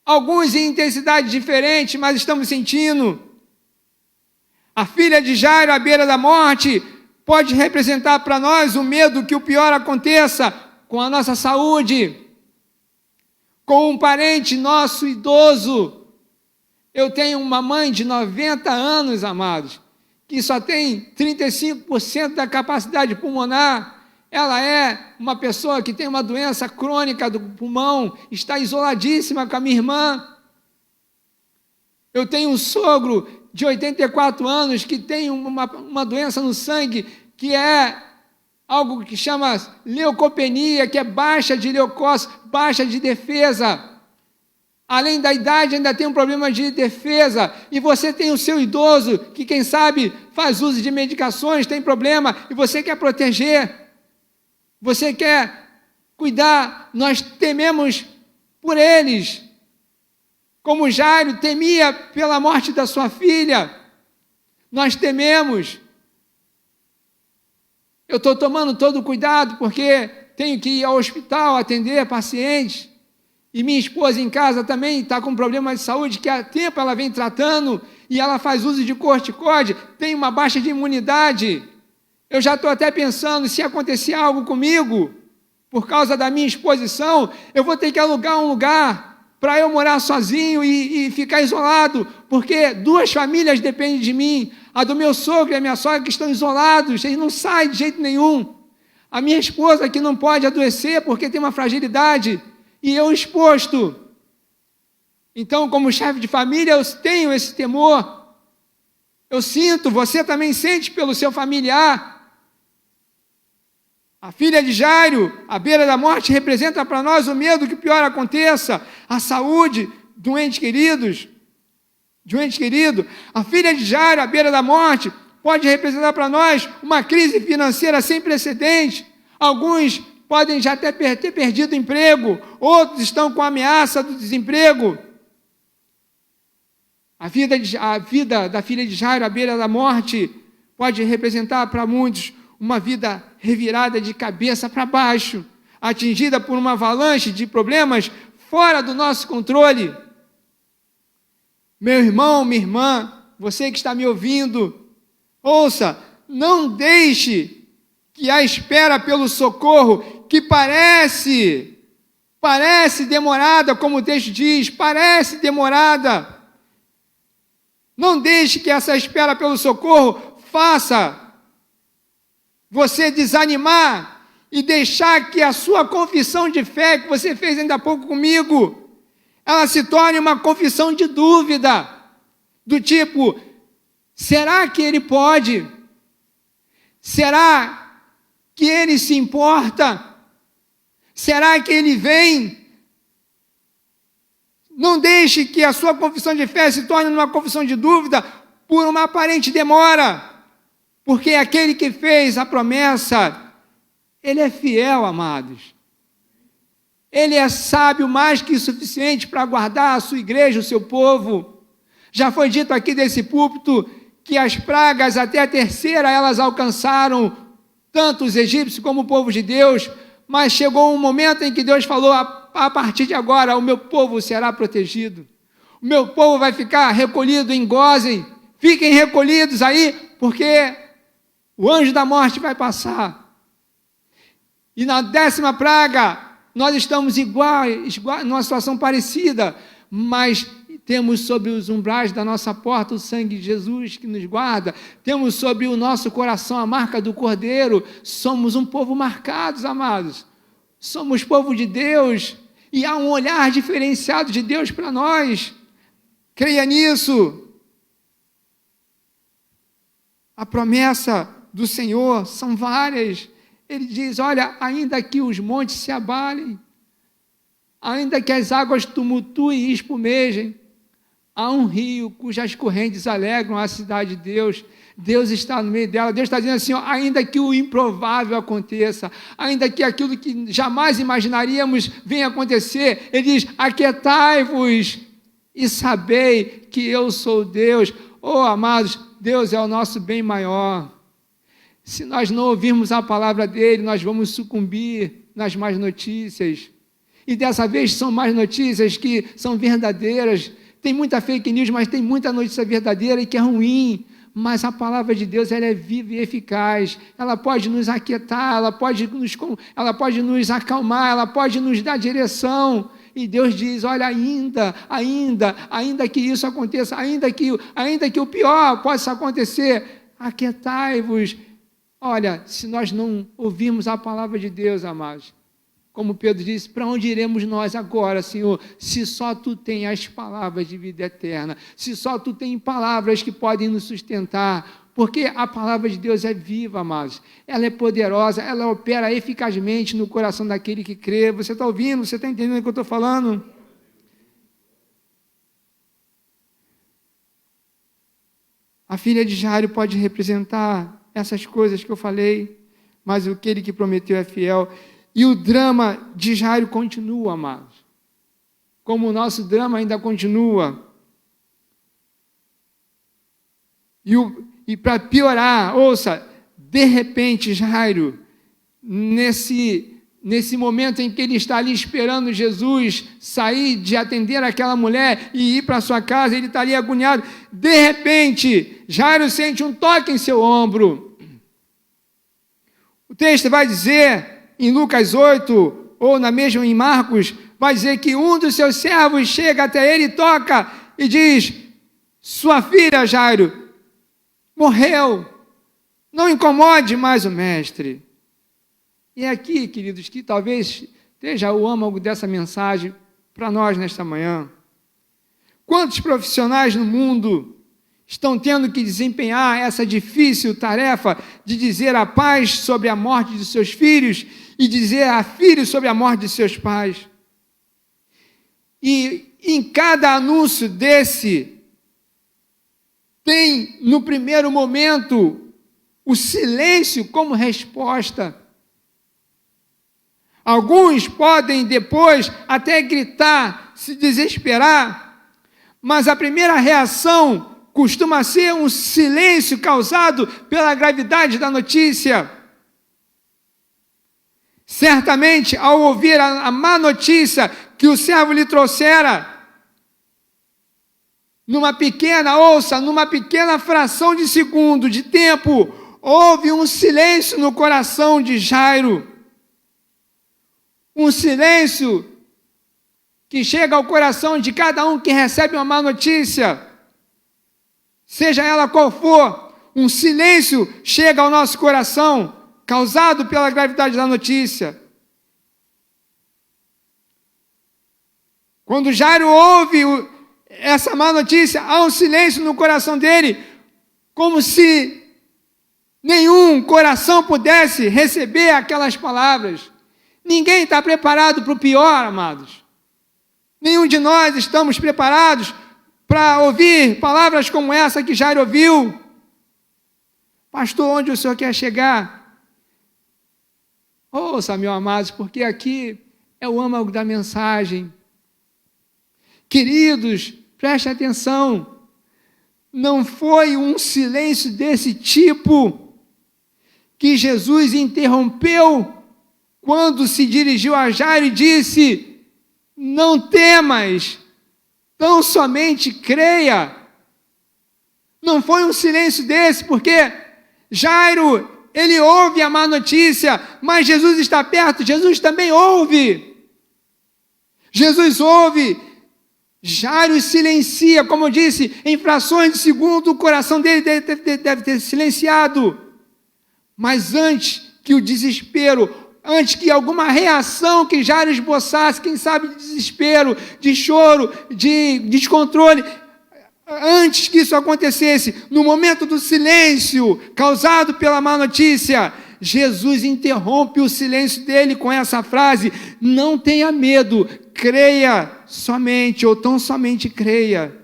Alguns em intensidade diferente, mas estamos sentindo. A filha de Jairo à beira da morte pode representar para nós o medo que o pior aconteça com a nossa saúde, com um parente nosso idoso. Eu tenho uma mãe de 90 anos, amados, que só tem 35% da capacidade pulmonar. Ela é uma pessoa que tem uma doença crônica do pulmão, está isoladíssima com a minha irmã. Eu tenho um sogro de 84 anos que tem uma doença no sangue, que é algo que chama leucopenia, que é baixa de leucócitos, baixa de defesa. Além da idade, ainda tem um problema de defesa. E você tem o seu idoso, que quem sabe faz uso de medicações, tem problema, e você quer proteger, você quer cuidar. Nós tememos por eles. Como Jairo temia pela morte da sua filha, nós tememos. Eu estou tomando todo o cuidado porque tenho que ir ao hospital atender pacientes. E minha esposa em casa também está com problema de saúde, que há tempo ela vem tratando, e ela faz uso de corticóide, tem uma baixa de imunidade. Eu já estou até pensando, se acontecer algo comigo, por causa da minha exposição, eu vou ter que alugar um lugar para eu morar sozinho e ficar isolado, porque 2 famílias dependem de mim, a do meu sogro e a minha sogra que estão isolados, eles não saem de jeito nenhum. A minha esposa que não pode adoecer porque tem uma fragilidade, e eu exposto. Então, como chefe de família, eu tenho esse temor. Eu sinto, você também sente pelo seu familiar. A filha de Jairo, à beira da morte, representa para nós o medo que o pior aconteça, a saúde de um ente querido. A filha de Jairo, à beira da morte, pode representar para nós uma crise financeira sem precedente. Alguns podem já ter perdido o emprego, outros estão com a ameaça do desemprego. A vida da filha de Jairo à beira da morte pode representar para muitos uma vida revirada de cabeça para baixo, atingida por uma avalanche de problemas fora do nosso controle. Meu irmão, minha irmã, você que está me ouvindo, ouça, não deixe que a espera pelo socorro, que parece demorada, como o texto diz, parece demorada. Não deixe que essa espera pelo socorro faça você desanimar e deixar que a sua confissão de fé, que você fez ainda há pouco comigo, ela se torne uma confissão de dúvida, do tipo, será que ele pode? Será que ele se importa? Será que ele vem? Não deixe que a sua confissão de fé se torne uma confissão de dúvida por uma aparente demora, porque aquele que fez a promessa, ele é fiel, amados. Ele é sábio mais que suficiente para guardar a sua igreja, o seu povo. Já foi dito aqui desse púlpito que as pragas, até a terceira, elas alcançaram tanto os egípcios como o povo de Deus, mas chegou um momento em que Deus falou, a partir de agora o meu povo será protegido. O meu povo vai ficar recolhido em Gósen. Fiquem recolhidos aí, porque o anjo da morte vai passar. E na 10ª praga, nós estamos iguais, numa situação parecida, mas temos sobre os umbrais da nossa porta o sangue de Jesus que nos guarda, temos sobre o nosso coração a marca do Cordeiro, somos um povo marcados, amados, somos povo de Deus, e há um olhar diferenciado de Deus para nós, creia nisso. A promessa do Senhor são várias. Ele diz, olha, ainda que os montes se abalem, ainda que as águas tumultuem e espumejem, há um rio cujas correntes alegram a cidade de Deus. Deus está no meio dela. Deus está dizendo assim, ó, ainda que o improvável aconteça, ainda que aquilo que jamais imaginaríamos venha acontecer, Ele diz, aquietai-vos e sabei que eu sou Deus. Oh, amados, Deus é o nosso bem maior. Se nós não ouvirmos a palavra dEle, nós vamos sucumbir nas más notícias. E dessa vez são más notícias que são verdadeiras. Tem muita fake news, mas tem muita notícia verdadeira e que é ruim. Mas a palavra de Deus, ela é viva e eficaz. Ela pode nos aquietar, ela pode nos acalmar, ela pode nos dar direção. E Deus diz, olha, ainda que isso aconteça, ainda que o pior possa acontecer, aquietai-vos. Olha, se nós não ouvirmos a palavra de Deus, amados, como Pedro disse, para onde iremos nós agora, Senhor, se só Tu tem as palavras de vida eterna, se só Tu tem palavras que podem nos sustentar, porque a palavra de Deus é viva, amados, ela é poderosa, ela opera eficazmente no coração daquele que crê. Você está ouvindo? Você está entendendo o que eu estou falando? A filha de Jairo pode representar essas coisas que eu falei, mas aquele que prometeu é fiel. E o drama de Jairo continua, amados. Como o nosso drama ainda continua. E para piorar, ouça, de repente Jairo, nesse momento em que ele está ali esperando Jesus sair de atender aquela mulher e ir para sua casa, ele está ali agoniado. De repente, Jairo sente um toque em seu ombro. O texto vai dizer, em Lucas 8, ou na mesma em Marcos, vai dizer que um dos seus servos chega até ele, toca e diz: sua filha, Jairo, morreu, não incomode mais o mestre. E é aqui, queridos, que talvez esteja o âmago dessa mensagem para nós nesta manhã. Quantos profissionais no mundo estão tendo que desempenhar essa difícil tarefa de dizer a pais sobre a morte de seus filhos e dizer a filhos sobre a morte de seus pais? E em cada anúncio desse, tem no primeiro momento o silêncio como resposta. Alguns podem depois até gritar, se desesperar, mas a primeira reação costuma ser um silêncio causado pela gravidade da notícia. Certamente, ao ouvir a má notícia que o servo lhe trouxera, numa pequena fração de segundo de tempo, houve um silêncio no coração de Jairo. Um silêncio que chega ao coração de cada um que recebe uma má notícia, seja ela qual for. Um silêncio chega ao nosso coração, causado pela gravidade da notícia. Quando Jairo ouve essa má notícia, há um silêncio no coração dele, como se nenhum coração pudesse receber aquelas palavras. Ninguém está preparado para o pior, amados. Nenhum de nós estamos preparados para ouvir palavras como essa que Jairo ouviu. Pastor, onde o senhor quer chegar? Ouça, meus amados, porque aqui é o âmago da mensagem. Queridos, preste atenção. Não foi um silêncio desse tipo que Jesus interrompeu quando se dirigiu a Jairo e disse: não temas, tão somente creia. Não foi um silêncio desse, porque Jairo, ele ouve a má notícia, mas Jesus está perto, Jesus também ouve. Jesus ouve, Jairo silencia, como eu disse, em frações de segundo, o coração dele deve ter silenciado. Mas antes que o desespero, antes que alguma reação que Jairo esboçasse, quem sabe de desespero, de choro, de descontrole, antes que isso acontecesse, no momento do silêncio causado pela má notícia, Jesus interrompe o silêncio dele com essa frase: não tenha medo, creia somente, ou tão somente creia.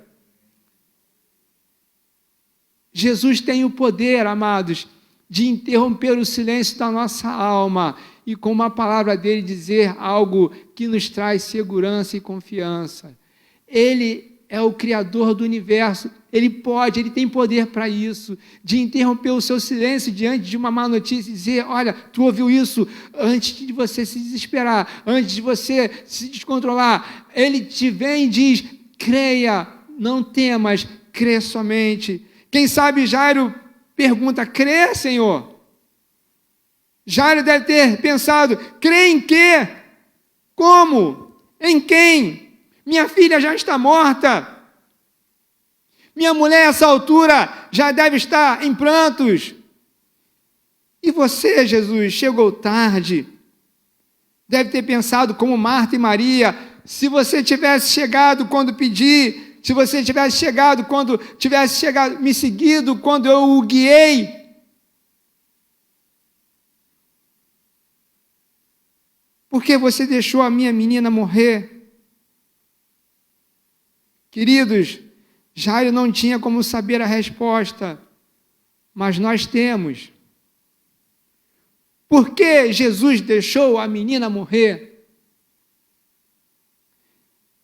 Jesus tem o poder, amados, de interromper o silêncio da nossa alma e com uma palavra dele dizer algo que nos traz segurança e confiança. Ele é o Criador do universo, ele tem poder para isso, de interromper o seu silêncio diante de uma má notícia e dizer: olha, tu ouviu isso, antes de você se desesperar, antes de você se descontrolar, ele te vem e diz: creia, não temas, crê somente. Quem sabe Jairo pergunta: crê, Senhor? Jairo deve ter pensado: crê em quê? Como? Em quem? Minha filha já está morta. Minha mulher, a essa altura, já deve estar em prantos. E você, Jesus, chegou tarde. Deve ter pensado como Marta e Maria: se você tivesse chegado quando pedi, se você tivesse chegado me seguido quando eu o guiei. Por que você deixou a minha menina morrer? Queridos, Jairo não tinha como saber a resposta, mas nós temos. Por que Jesus deixou a menina morrer?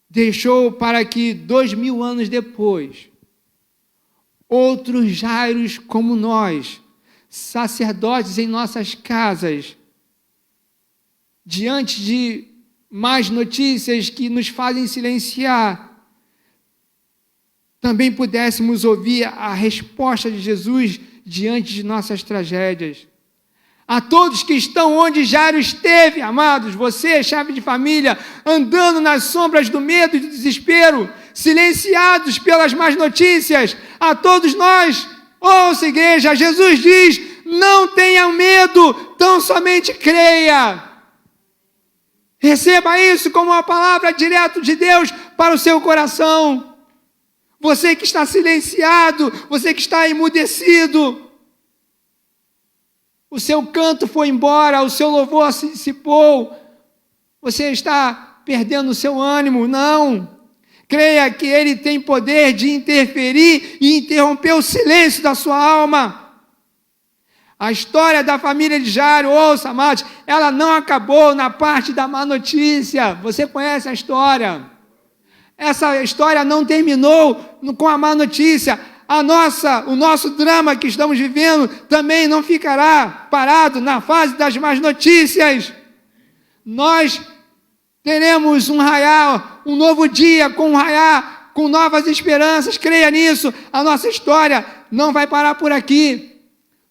Deixou para que 2000 anos depois, outros Jairos como nós, sacerdotes em nossas casas, diante de más notícias que nos fazem silenciar, também pudéssemos ouvir a resposta de Jesus diante de nossas tragédias. A todos que estão onde Jairo esteve, amados, você, chave de família, andando nas sombras do medo e do desespero, silenciados pelas más notícias, a todos nós, ouça, igreja, Jesus diz: não tenha medo, tão somente creia. Receba isso como uma palavra direto de Deus para o seu coração. Você que está silenciado, você que está emudecido, o seu canto foi embora, o seu louvor se dissipou, você está perdendo o seu ânimo. Não, creia que Ele tem poder de interferir e interromper o silêncio da sua alma. A história da família de Jairo, ouça, amados, ela não acabou na parte da má notícia. Você conhece a história. Essa história não terminou com a má notícia. O nosso drama que estamos vivendo também não ficará parado na fase das más notícias. Nós teremos um raiar, um novo dia com um raiar, com novas esperanças. Creia nisso. A nossa história não vai parar por aqui.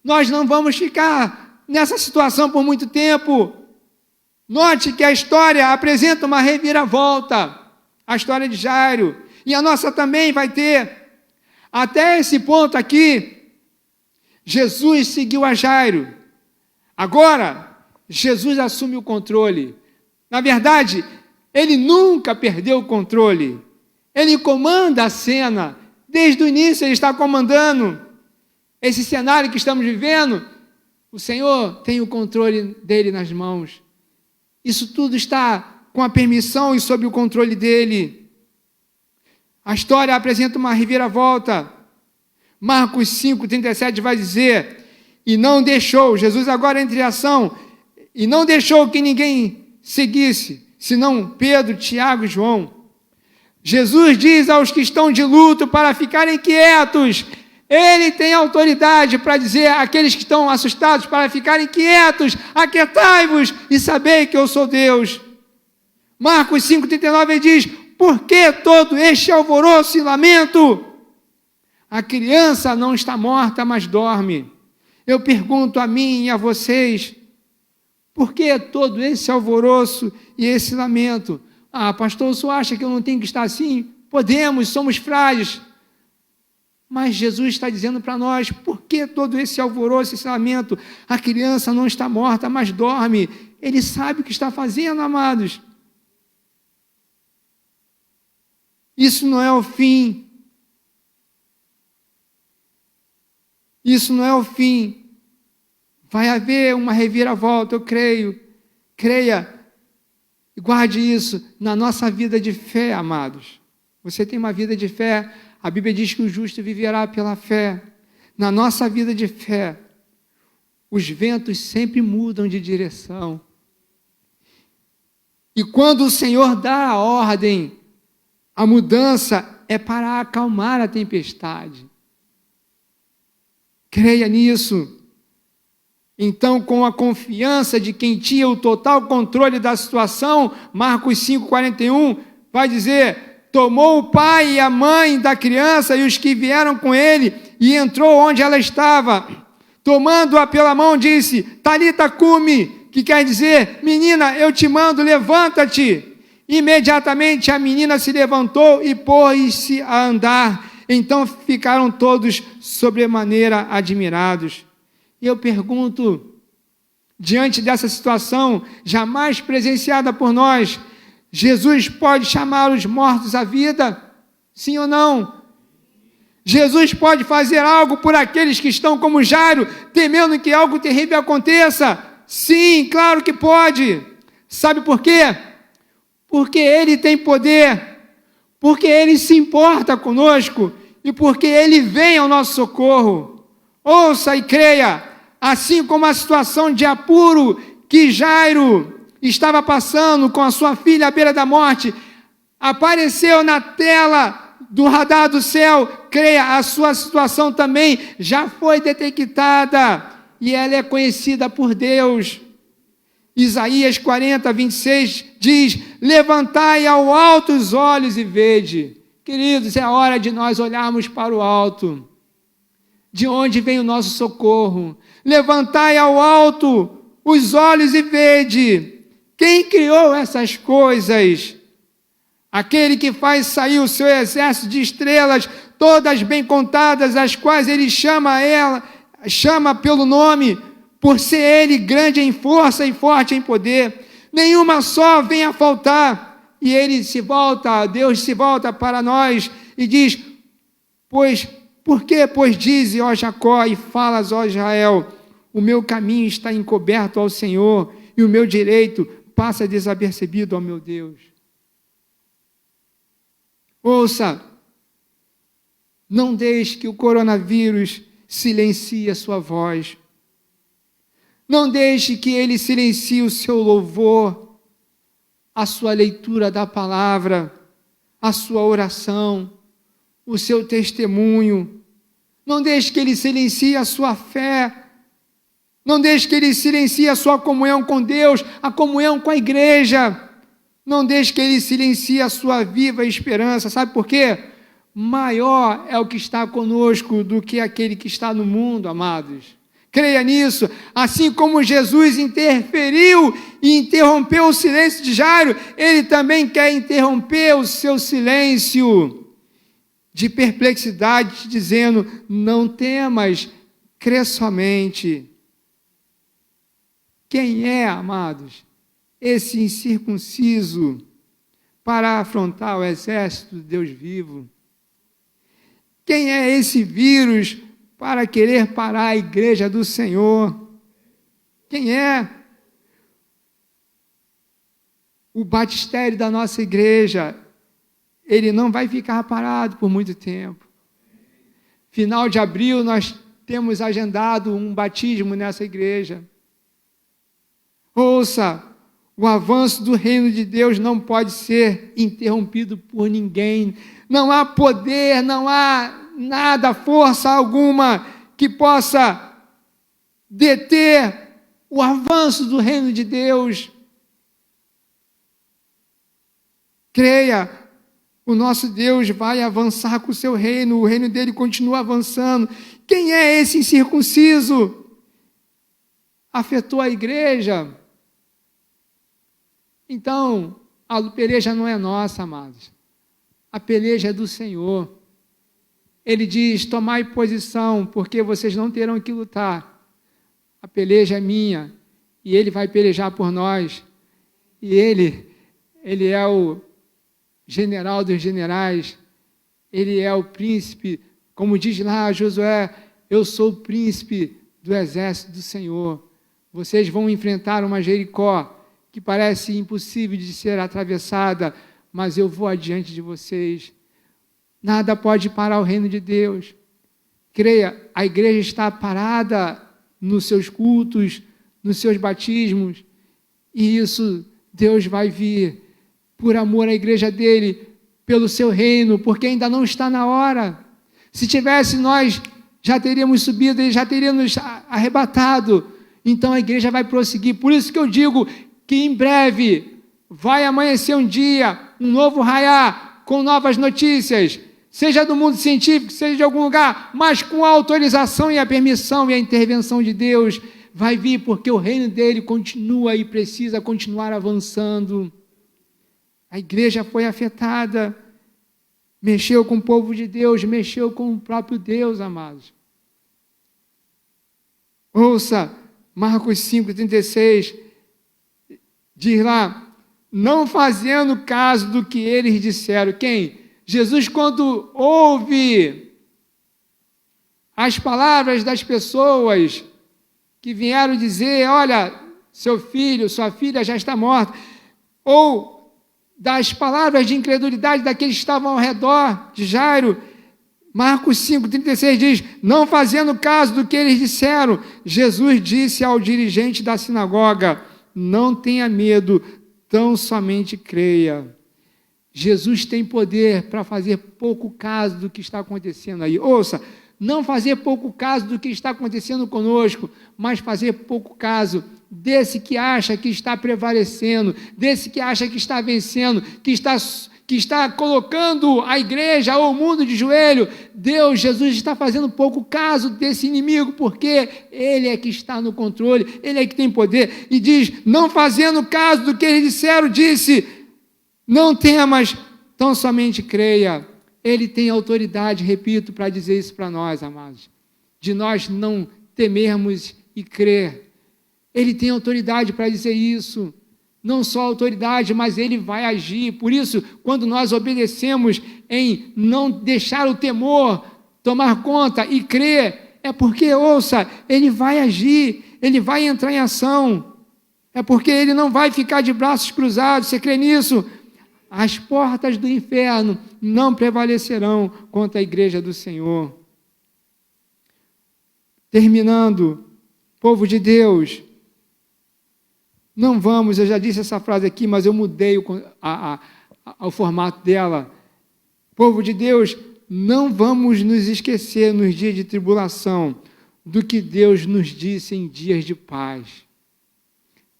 Nós não vamos ficar nessa situação por muito tempo. Note que a história apresenta uma reviravolta. A história de Jairo. E a nossa também vai ter. Até esse ponto aqui, Jesus seguiu a Jairo. Agora, Jesus assume o controle. Na verdade, Ele nunca perdeu o controle. Ele comanda a cena. Desde o início Ele está comandando. Esse cenário que estamos vivendo, o Senhor tem o controle dele nas mãos. Isso tudo está com a permissão e sob o controle dele. A história apresenta uma reviravolta. Marcos 5:37 vai dizer: e não deixou, Jesus agora entra em ação, e não deixou que ninguém seguisse, senão Pedro, Tiago e João. Jesus diz aos que estão de luto para ficarem quietos. Ele tem autoridade para dizer àqueles que estão assustados para ficarem quietos: aquietai-vos e sabei que eu sou Deus. Marcos 5:39 ele diz: por que todo este alvoroço e lamento? A criança não está morta, mas dorme. Eu pergunto a mim e a vocês: por que todo esse alvoroço e esse lamento? Ah, pastor, o senhor acha que eu não tenho que estar assim? Podemos, somos frágeis. Mas Jesus está dizendo para nós: por que todo esse alvoroço, esse lamento? A criança não está morta, mas dorme. Ele sabe o que está fazendo, amados. Isso não é o fim. Isso não é o fim. Vai haver uma reviravolta, eu creio. Creia e guarde isso na nossa vida de fé, amados. Você tem uma vida de fé. A Bíblia diz que o justo viverá pela fé. Na nossa vida de fé, os ventos sempre mudam de direção. E quando o Senhor dá a ordem, a mudança é para acalmar a tempestade. Creia nisso. Então, com a confiança de quem tinha o total controle da situação, Marcos 5:41 vai dizer: tomou o pai e a mãe da criança e os que vieram com ele e entrou onde ela estava. Tomando-a pela mão, disse: Talita cumi, que quer dizer: menina, eu te mando, levanta-te. Imediatamente a menina se levantou e pôs-se a andar. Então ficaram todos sobremaneira admirados. E eu pergunto: diante dessa situação jamais presenciada por nós, Jesus pode chamar os mortos à vida? Sim ou não? Jesus pode fazer algo por aqueles que estão como Jairo, temendo que algo terrível aconteça? Sim, claro que pode. Sabe por quê? Porque Ele tem poder, porque Ele se importa conosco e porque Ele vem ao nosso socorro. Ouça e creia, assim como a situação de apuro que Jairo estava passando com a sua filha à beira da morte, apareceu na tela do radar do céu, creia, a sua situação também já foi detectada e ela é conhecida por Deus. Isaías 40, 26 diz: levantai ao alto os olhos e vede. Queridos, é a hora de nós olharmos para o alto, de onde vem o nosso socorro. Levantai ao alto os olhos e vede. Quem criou essas coisas? Aquele que faz sair o seu exército de estrelas, todas bem contadas, as quais ele chama pelo nome, por ser ele grande em força e forte em poder. Nenhuma só vem a faltar. E ele se volta, Deus se volta para nós e diz: por que, pois, dize, ó Jacó, e falas, ó Israel, o meu caminho está encoberto ao Senhor, e o meu direito passa desapercebido ao meu Deus. Ouça, não deixe que o coronavírus silencie a sua voz. Não deixe que ele silencie o seu louvor, a sua leitura da palavra, a sua oração, o seu testemunho. Não deixe que ele silencie a sua fé. Não deixe que ele silencie a sua comunhão com Deus, a comunhão com a igreja. Não deixe que ele silencie a sua viva esperança. Sabe por quê? Maior é o que está conosco do que aquele que está no mundo, amados. Creia nisso. Assim como Jesus interferiu e interrompeu o silêncio de Jairo, ele também quer interromper o seu silêncio de perplexidade, dizendo: não temas, crê somente. Quem é, amados, esse incircunciso para afrontar o exército de Deus vivo? Quem é esse vírus para querer parar a igreja do Senhor? Quem é? O batistério da nossa igreja, ele não vai ficar parado por muito tempo. Final de abril, nós temos agendado um batismo nessa igreja. Ouça, o avanço do reino de Deus não pode ser interrompido por ninguém. Não há poder, não há nada, força alguma que possa deter o avanço do reino de Deus. Creia, o nosso Deus vai avançar com o seu reino, o reino dele continua avançando. Quem é esse incircunciso? Afetou a igreja? Então, a peleja não é nossa, amados. A peleja é do Senhor. Ele diz: tomai posição, porque vocês não terão que lutar. A peleja é minha, e Ele vai pelejar por nós. E Ele é o general dos generais, Ele é o príncipe, como diz lá Josué: eu sou o príncipe do exército do Senhor. Vocês vão enfrentar uma Jericó que parece impossível de ser atravessada, mas eu vou adiante de vocês. Nada pode parar o reino de Deus. Creia, a igreja está parada nos seus cultos, nos seus batismos, e isso Deus vai vir por amor à igreja dele, pelo seu reino, porque ainda não está na hora. Se tivesse, nós já teríamos subido e já teríamos arrebatado. Então a igreja vai prosseguir. Por isso que eu digo que em breve vai amanhecer um dia, um novo raiar, com novas notícias, seja do mundo científico, seja de algum lugar, mas com a autorização e a permissão e a intervenção de Deus, vai vir, porque o reino dele continua e precisa continuar avançando. A igreja foi afetada, mexeu com o povo de Deus, mexeu com o próprio Deus, amados. Ouça, Marcos 5,36, diz lá, não fazendo caso do que eles disseram. Quem? Jesus, quando ouve as palavras das pessoas que vieram dizer, olha, seu filho, sua filha já está morta, ou das palavras de incredulidade daqueles que estavam ao redor de Jairo, Marcos 5,36 diz, não fazendo caso do que eles disseram, Jesus disse ao dirigente da sinagoga, não tenha medo, tão somente creia. Jesus tem poder para fazer pouco caso do que está acontecendo aí. Ouça, não fazer pouco caso do que está acontecendo conosco, mas fazer pouco caso desse que acha que está prevalecendo, desse que acha que está vencendo, que está colocando a igreja ou o mundo de joelho. Jesus está fazendo pouco caso desse inimigo, porque ele é que está no controle, ele é que tem poder, e diz, não fazendo caso do que eles disseram, disse, não temas, tão somente creia. Ele tem autoridade, repito, para dizer isso para nós, amados, de nós não temermos e crer. Ele tem autoridade para dizer isso. Não só autoridade, mas ele vai agir. Por isso, quando nós obedecemos em não deixar o temor tomar conta e crer, é porque, ouça, ele vai agir, ele vai entrar em ação. É porque ele não vai ficar de braços cruzados. Você crê nisso? As portas do inferno não prevalecerão contra a igreja do Senhor. Terminando, povo de Deus, não vamos, eu já disse essa frase aqui, mas eu mudei o formato dela. Povo de Deus, não vamos nos esquecer nos dias de tribulação do que Deus nos disse em dias de paz.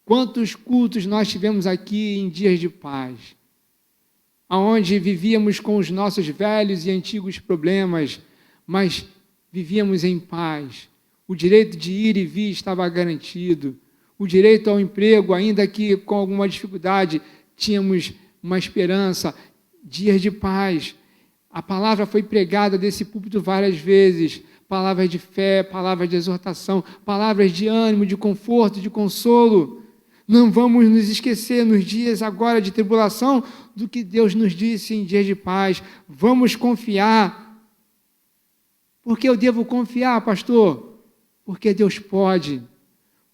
Quantos cultos nós tivemos aqui em dias de paz, onde vivíamos com os nossos velhos e antigos problemas, mas vivíamos em paz. O direito de ir e vir estava garantido. O direito ao emprego, ainda que com alguma dificuldade, tínhamos uma esperança, dias de paz. A palavra foi pregada desse púlpito várias vezes, palavras de fé, palavras de exortação, palavras de ânimo, de conforto, de consolo. Não vamos nos esquecer nos dias agora de tribulação do que Deus nos disse em dias de paz. Vamos confiar. Por que eu devo confiar, pastor? Porque Deus pode.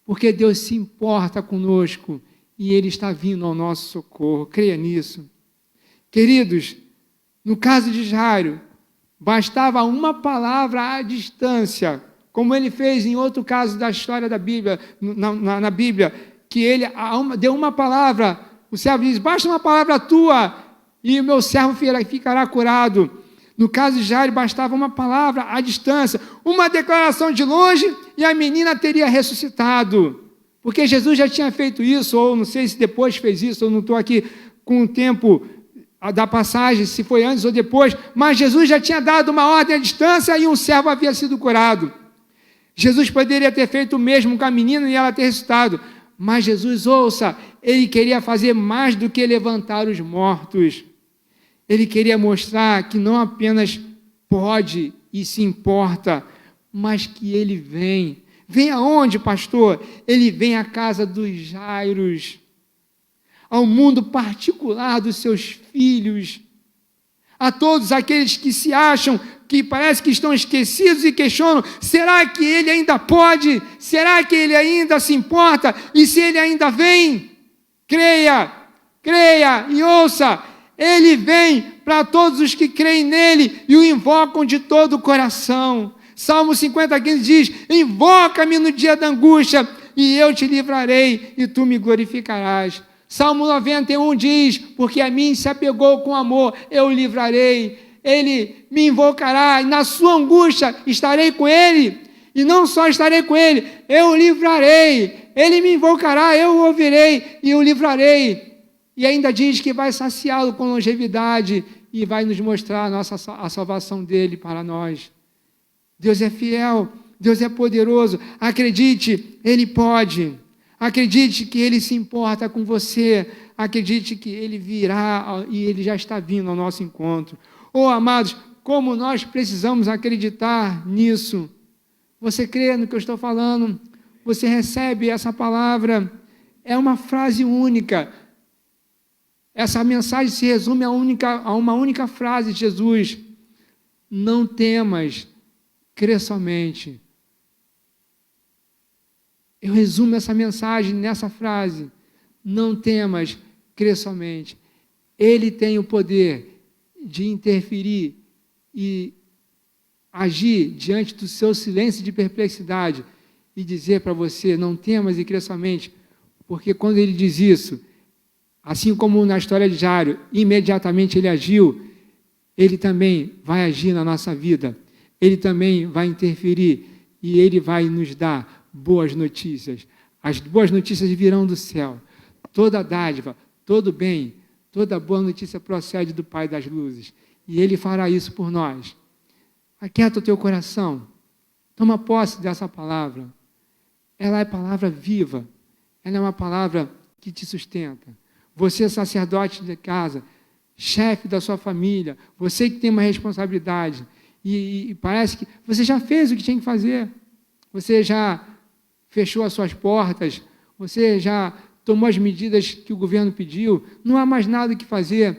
Porque Deus se importa conosco e Ele está vindo ao nosso socorro. Creia nisso. Queridos, no caso de Jairo, bastava uma palavra à distância, como ele fez em outro caso da história da Bíblia, na Bíblia, que ele deu uma palavra, o servo diz, basta uma palavra tua e o meu servo ficará curado. No caso de Jairo, bastava uma palavra à distância, uma declaração de longe e a menina teria ressuscitado. Porque Jesus já tinha feito isso, ou não sei se depois fez isso, eu não estou aqui com o tempo da passagem, se foi antes ou depois, mas Jesus já tinha dado uma ordem à distância e um servo havia sido curado. Jesus poderia ter feito o mesmo com a menina e ela ter ressuscitado, mas Jesus, ouça, ele queria fazer mais do que levantar os mortos. Ele queria mostrar que não apenas pode e se importa, mas que ele vem. Vem aonde, pastor? Ele vem à casa dos Jairos, ao mundo particular dos seus filhos, a todos aqueles que se acham, que parece que estão esquecidos e questionam, será que ele ainda pode? Será que ele ainda se importa? E se ele ainda vem? Creia e ouça, ele vem para todos os que creem nele e o invocam de todo o coração. Salmo 50,15 diz, invoca-me no dia da angústia e eu te livrarei e tu me glorificarás. Salmo 91 diz, porque a mim se apegou com amor, eu o livrarei, ele me invocará, e na sua angústia estarei com ele, e não só estarei com ele, eu o livrarei, ele me invocará, eu o ouvirei e o livrarei, e ainda diz que vai saciá-lo com longevidade, e vai nos mostrar a salvação dele para nós. Deus é fiel, Deus é poderoso, acredite, ele pode. Acredite que Ele se importa com você. Acredite que Ele virá e Ele já está vindo ao nosso encontro. Oh, amados, como nós precisamos acreditar nisso. Você crê no que eu estou falando? você recebe essa palavra, é uma frase única. Essa mensagem se resume a uma única frase de Jesus: não temas, crê somente. Eu resumo essa mensagem nessa frase: não temas, crê somente. Ele tem o poder de interferir e agir diante do seu silêncio de perplexidade e dizer para você: não temas e crê somente, porque quando ele diz isso, assim como na história de Jairo, imediatamente ele agiu, ele também vai agir na nossa vida, ele também vai interferir e ele vai nos dar boas notícias. As boas notícias virão do céu. Toda dádiva, todo bem, toda boa notícia procede do Pai das luzes. E Ele fará isso por nós. Aquieta o teu coração. Toma posse dessa palavra. Ela é palavra viva. Ela é uma palavra que te sustenta. Você, sacerdote de casa, chefe da sua família, você que tem uma responsabilidade, e parece que você já fez o que tinha que fazer. Você já fechou as suas portas, você já tomou as medidas que o governo pediu, não há mais nada que fazer.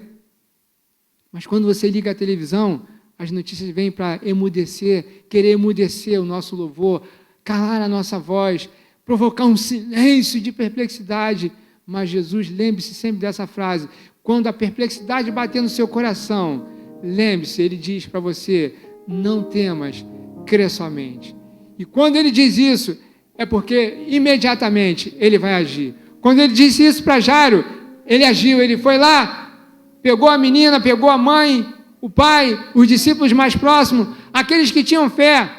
Mas quando você liga a televisão, as notícias vêm para emudecer, querer emudecer o nosso louvor, calar a nossa voz, provocar um silêncio de perplexidade. Mas Jesus, lembre-se sempre dessa frase: quando a perplexidade bater no seu coração, lembre-se, Ele diz para você: não temas, crê somente. E quando Ele diz isso, é porque imediatamente Ele vai agir. Quando Ele disse isso para Jairo, Ele agiu, Ele foi lá, pegou a menina, pegou a mãe, o pai, os discípulos mais próximos, aqueles que tinham fé.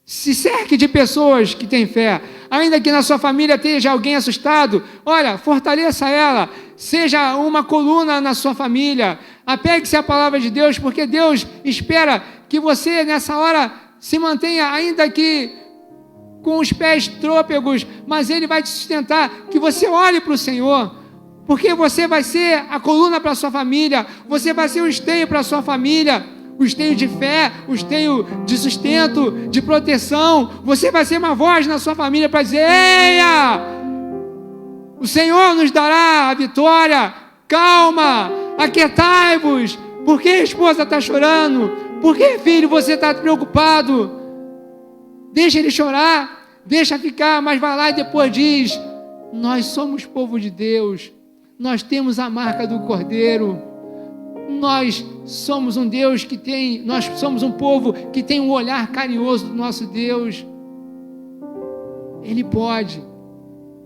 Se cerque de pessoas que têm fé. Ainda que na sua família esteja alguém assustado, olha, fortaleça ela, seja uma coluna na sua família, apegue-se à palavra de Deus, porque Deus espera que você nessa hora se mantenha, ainda que com os pés trôpegos, mas Ele vai te sustentar, que você olhe para o Senhor, porque você vai ser a coluna para a sua família, você vai ser o esteio para a sua família, o esteio de fé, o esteio de sustento, de proteção. Você vai ser uma voz na sua família para dizer: eia, o Senhor nos dará a vitória, calma, aquietai-vos. Por que a esposa está chorando? Por que, filho, você está preocupado? Deixa ele chorar, deixa ficar, mas vai lá e depois diz: nós somos povo de Deus, nós temos a marca do Cordeiro, nós somos um Deus que tem, nós somos um povo que tem um olhar carinhoso do nosso Deus. Ele pode,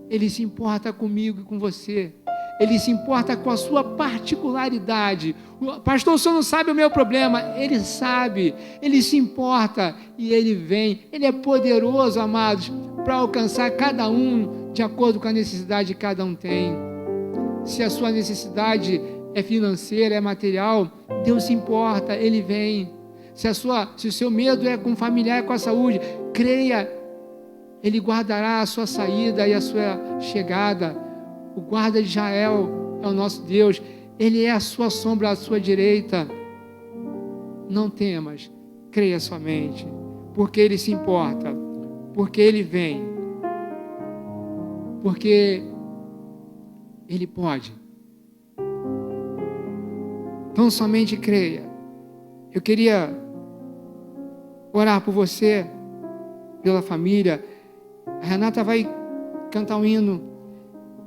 Ele se importa comigo e com você, Ele se importa com a sua particularidade. Pastor, o senhor não sabe o meu problema. Ele sabe, Ele se importa e Ele vem. Ele é poderoso, amados, para alcançar cada um de acordo com a necessidade que cada um tem. Se a sua necessidade é financeira, é material, Deus se importa, Ele vem. Se o seu medo é com o familiar, é com a saúde, creia, Ele guardará a sua saída e a sua chegada. O guarda de Israel é o nosso Deus, Ele é a sua sombra à sua direita. Não temas, creia somente, porque Ele se importa, porque Ele vem, porque Ele pode. Então somente creia. Eu queria orar por você, pela família. A Renata vai cantar um hino.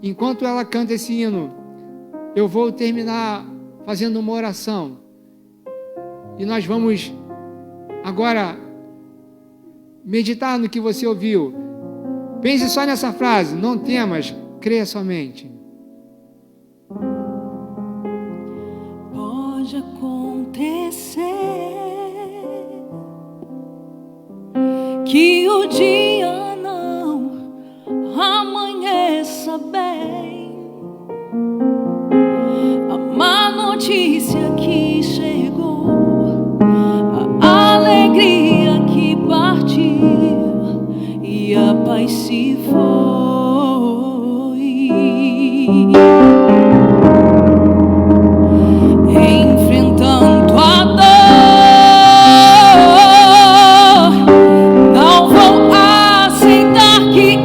Enquanto ela canta esse hino, eu vou terminar fazendo uma oração. E nós vamos agora meditar no que você ouviu. Pense só nessa frase: não temas, creia somente. Pode acontecer que o dia não amanheça bem. A má notícia que chegou, a alegria que partiu e a paz se foi. Enfrentando a dor, não vou aceitar que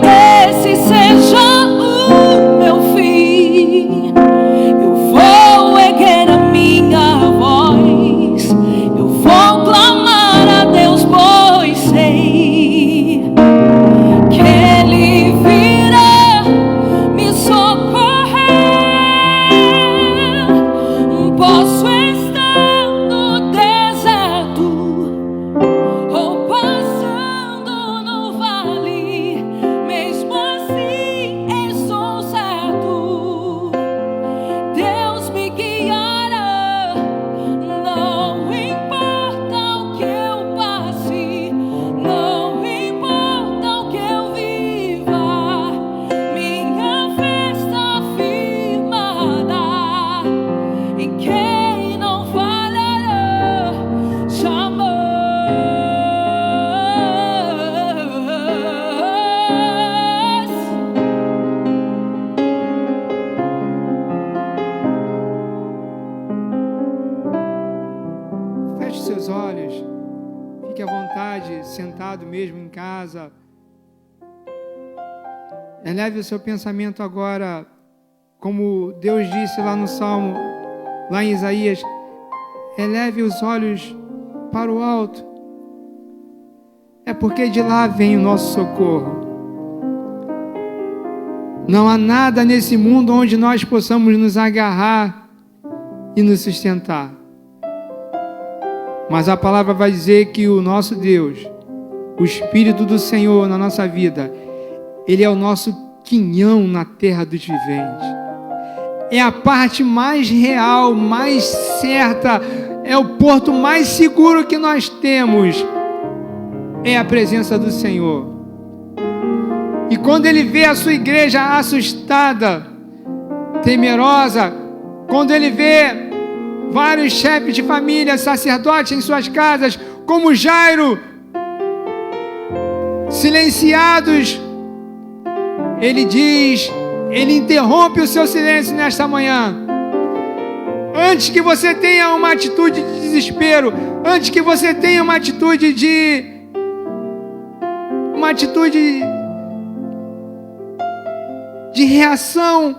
olhos. Fique à vontade, sentado mesmo em casa. Eleve o seu pensamento agora, como Deus disse lá no Salmo, lá em Isaías, eleve os olhos para o alto. É porque de lá vem o nosso socorro. Não há nada nesse mundo onde nós possamos nos agarrar e nos sustentar. Mas a palavra vai dizer que o nosso Deus, o Espírito do Senhor na nossa vida, Ele é o nosso quinhão na terra dos viventes. É a parte mais real, mais certa, é o porto mais seguro que nós temos. É a presença do Senhor. E quando Ele vê a sua igreja assustada, temerosa, quando Ele vê vários chefes de família, sacerdotes em suas casas, como Jairo, silenciados, Ele diz, Ele interrompe o seu silêncio nesta manhã. Antes que você tenha uma atitude de desespero, antes que você tenha uma atitude de reação,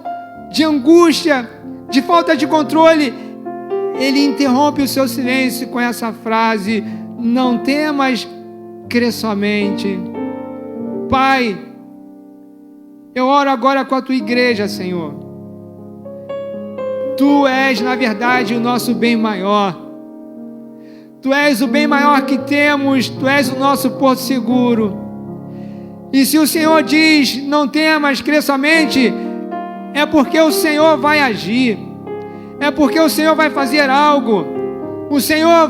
de angústia, de falta de controle, Ele interrompe o seu silêncio com essa frase: não temas, crê somente. Pai, eu oro agora com a tua igreja, Senhor. Tu és, na verdade, o nosso bem maior. Tu és o bem maior que temos, Tu és o nosso porto seguro. E se o Senhor diz, não temas, crê somente, é porque o Senhor vai agir. É porque o Senhor vai fazer algo. O Senhor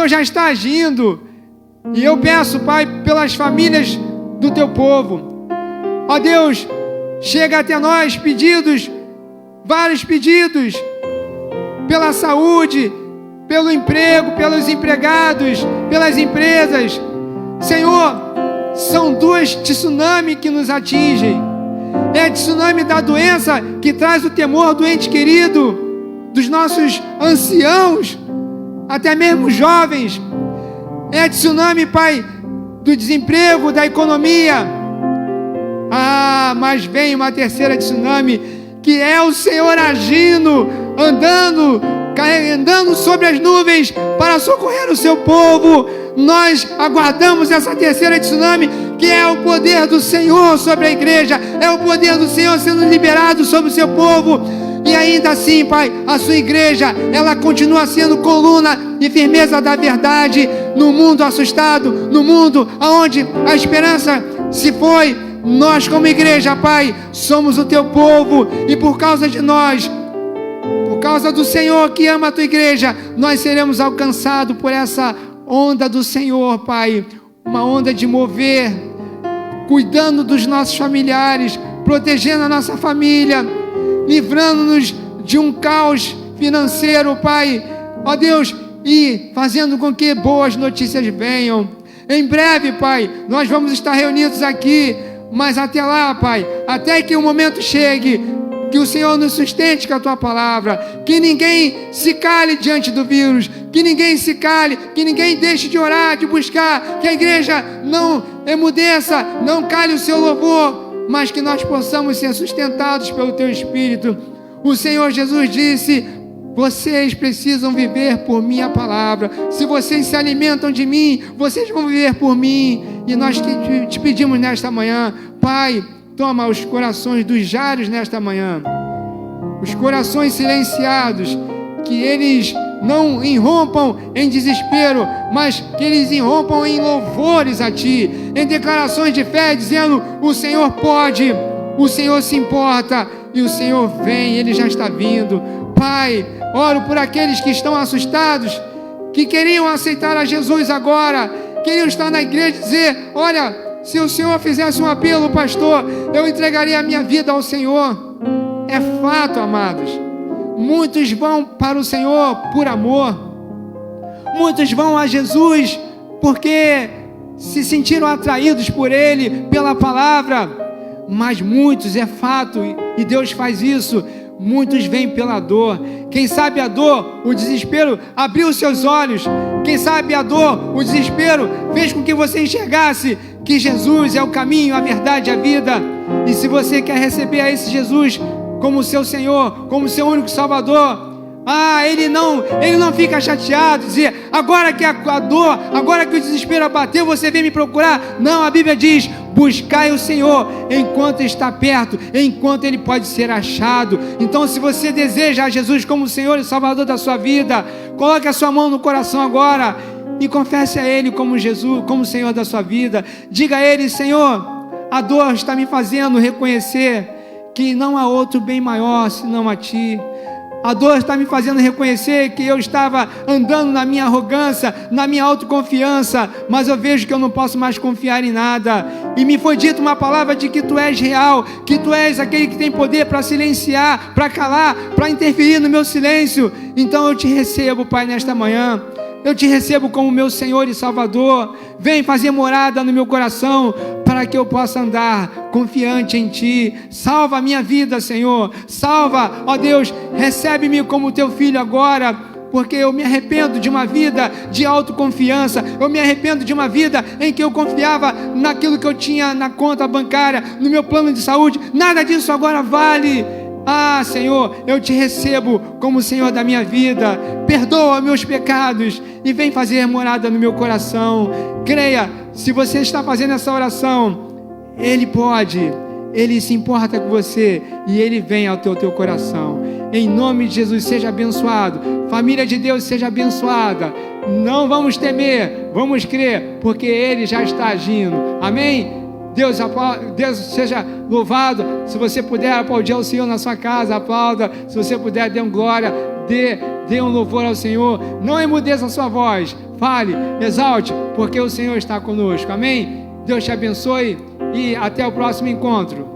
já está agindo. E eu peço, Pai, pelas famílias do Teu povo. Ó Deus, chega até nós pedidos, vários pedidos, pela saúde, pelo emprego, pelos empregados, pelas empresas. Senhor, são duas tsunamis que nos atingem. É a tsunami da doença que traz o temor do ente querido, dos nossos anciãos, até mesmo jovens. É a tsunami, Pai, do desemprego, da economia. Mas vem uma terceira tsunami, que é o Senhor agindo, andando sobre as nuvens para socorrer o seu povo. Nós aguardamos essa terceira tsunami, que é o poder do Senhor sobre a igreja, é o poder do Senhor sendo liberado sobre o seu povo. E ainda assim, Pai, a sua igreja, ela continua sendo coluna e firmeza da verdade no mundo assustado, no mundo onde a esperança se foi. Nós, como igreja, Pai, somos o teu povo, e por causa de nós, por causa do Senhor que ama a tua igreja, nós seremos alcançados por essa onda do Senhor, Pai, uma onda de mover, cuidando dos nossos familiares, protegendo a nossa família, livrando-nos de um caos financeiro, Pai, ó Deus, e fazendo com que boas notícias venham. Em breve, Pai, nós vamos estar reunidos aqui, mas até lá, Pai, até que o momento chegue, que o Senhor nos sustente com a Tua palavra, que ninguém se cale diante do vírus, que ninguém se cale, que ninguém deixe de orar, de buscar, que a igreja não emudeça, não cale o seu louvor, mas que nós possamos ser sustentados pelo Teu Espírito. O Senhor Jesus disse: vocês precisam viver por minha palavra. Se vocês se alimentam de mim, vocês vão viver por mim. E nós te pedimos nesta manhã, Pai, toma os corações dos Jairos nesta manhã, os corações silenciados, que eles não irrompam em desespero, mas que eles irrompam em louvores a Ti, em declarações de fé, dizendo: o Senhor pode, o Senhor se importa, e o Senhor vem, Ele já está vindo. Pai, oro por aqueles que estão assustados, que queriam aceitar a Jesus agora, queriam estar na igreja e dizer: olha, se o Senhor fizesse um apelo, pastor, eu entregaria a minha vida ao Senhor. É fato, amados, muitos vão para o Senhor por amor, muitos vão a Jesus porque se sentiram atraídos por Ele, pela palavra, mas muitos, é fato, e Deus faz isso, Muitos vêm pela dor. Quem sabe a dor, o desespero abriu os seus olhos. Quem sabe a dor, o desespero fez com que você enxergasse que Jesus é o caminho, a verdade e a vida. E se você quer receber a esse Jesus como seu Senhor, como seu único Salvador, Ele não fica chateado, dizer, agora que a dor, agora que o desespero abateu, você vem me procurar. Não, a Bíblia diz, buscai o Senhor enquanto está perto, enquanto Ele pode ser achado. Então, se você deseja a Jesus como Senhor e Salvador da sua vida, coloque a sua mão no coração agora e confesse a Ele como Jesus, como Senhor da sua vida. Diga a Ele, Senhor, a dor está me fazendo reconhecer que não há outro bem maior senão a Ti. A dor está me fazendo reconhecer que eu estava andando na minha arrogância, na minha autoconfiança, mas eu vejo que eu não posso mais confiar em nada. E me foi dito uma palavra de que Tu és real, que Tu és aquele que tem poder para silenciar, para calar, para interferir no meu silêncio. Então eu Te recebo, Pai, nesta manhã. Eu Te recebo como meu Senhor e Salvador. Vem fazer morada no meu coração, para que eu possa andar confiante em Ti. Salva a minha vida, Senhor. Salva, ó Deus, recebe-me como Teu filho agora, porque eu me arrependo de uma vida de autoconfiança. Eu me arrependo de uma vida em que eu confiava naquilo que eu tinha na conta bancária, no meu plano de saúde. Nada disso agora vale. Senhor, eu Te recebo como Senhor da minha vida. Perdoa meus pecados e vem fazer morada no meu coração. Creia, se você está fazendo essa oração, Ele pode, Ele se importa com você e Ele vem ao teu coração. Em nome de Jesus, seja abençoado. Família de Deus, seja abençoada. Não vamos temer, vamos crer, porque Ele já está agindo. Amém? Deus seja louvado. Se você puder aplaudir ao Senhor na sua casa, aplauda. Se você puder, dê um glória, dê um louvor ao Senhor. Não emudeça a sua voz, fale, exalte, porque o Senhor está conosco. Amém? Deus te abençoe e até o próximo encontro.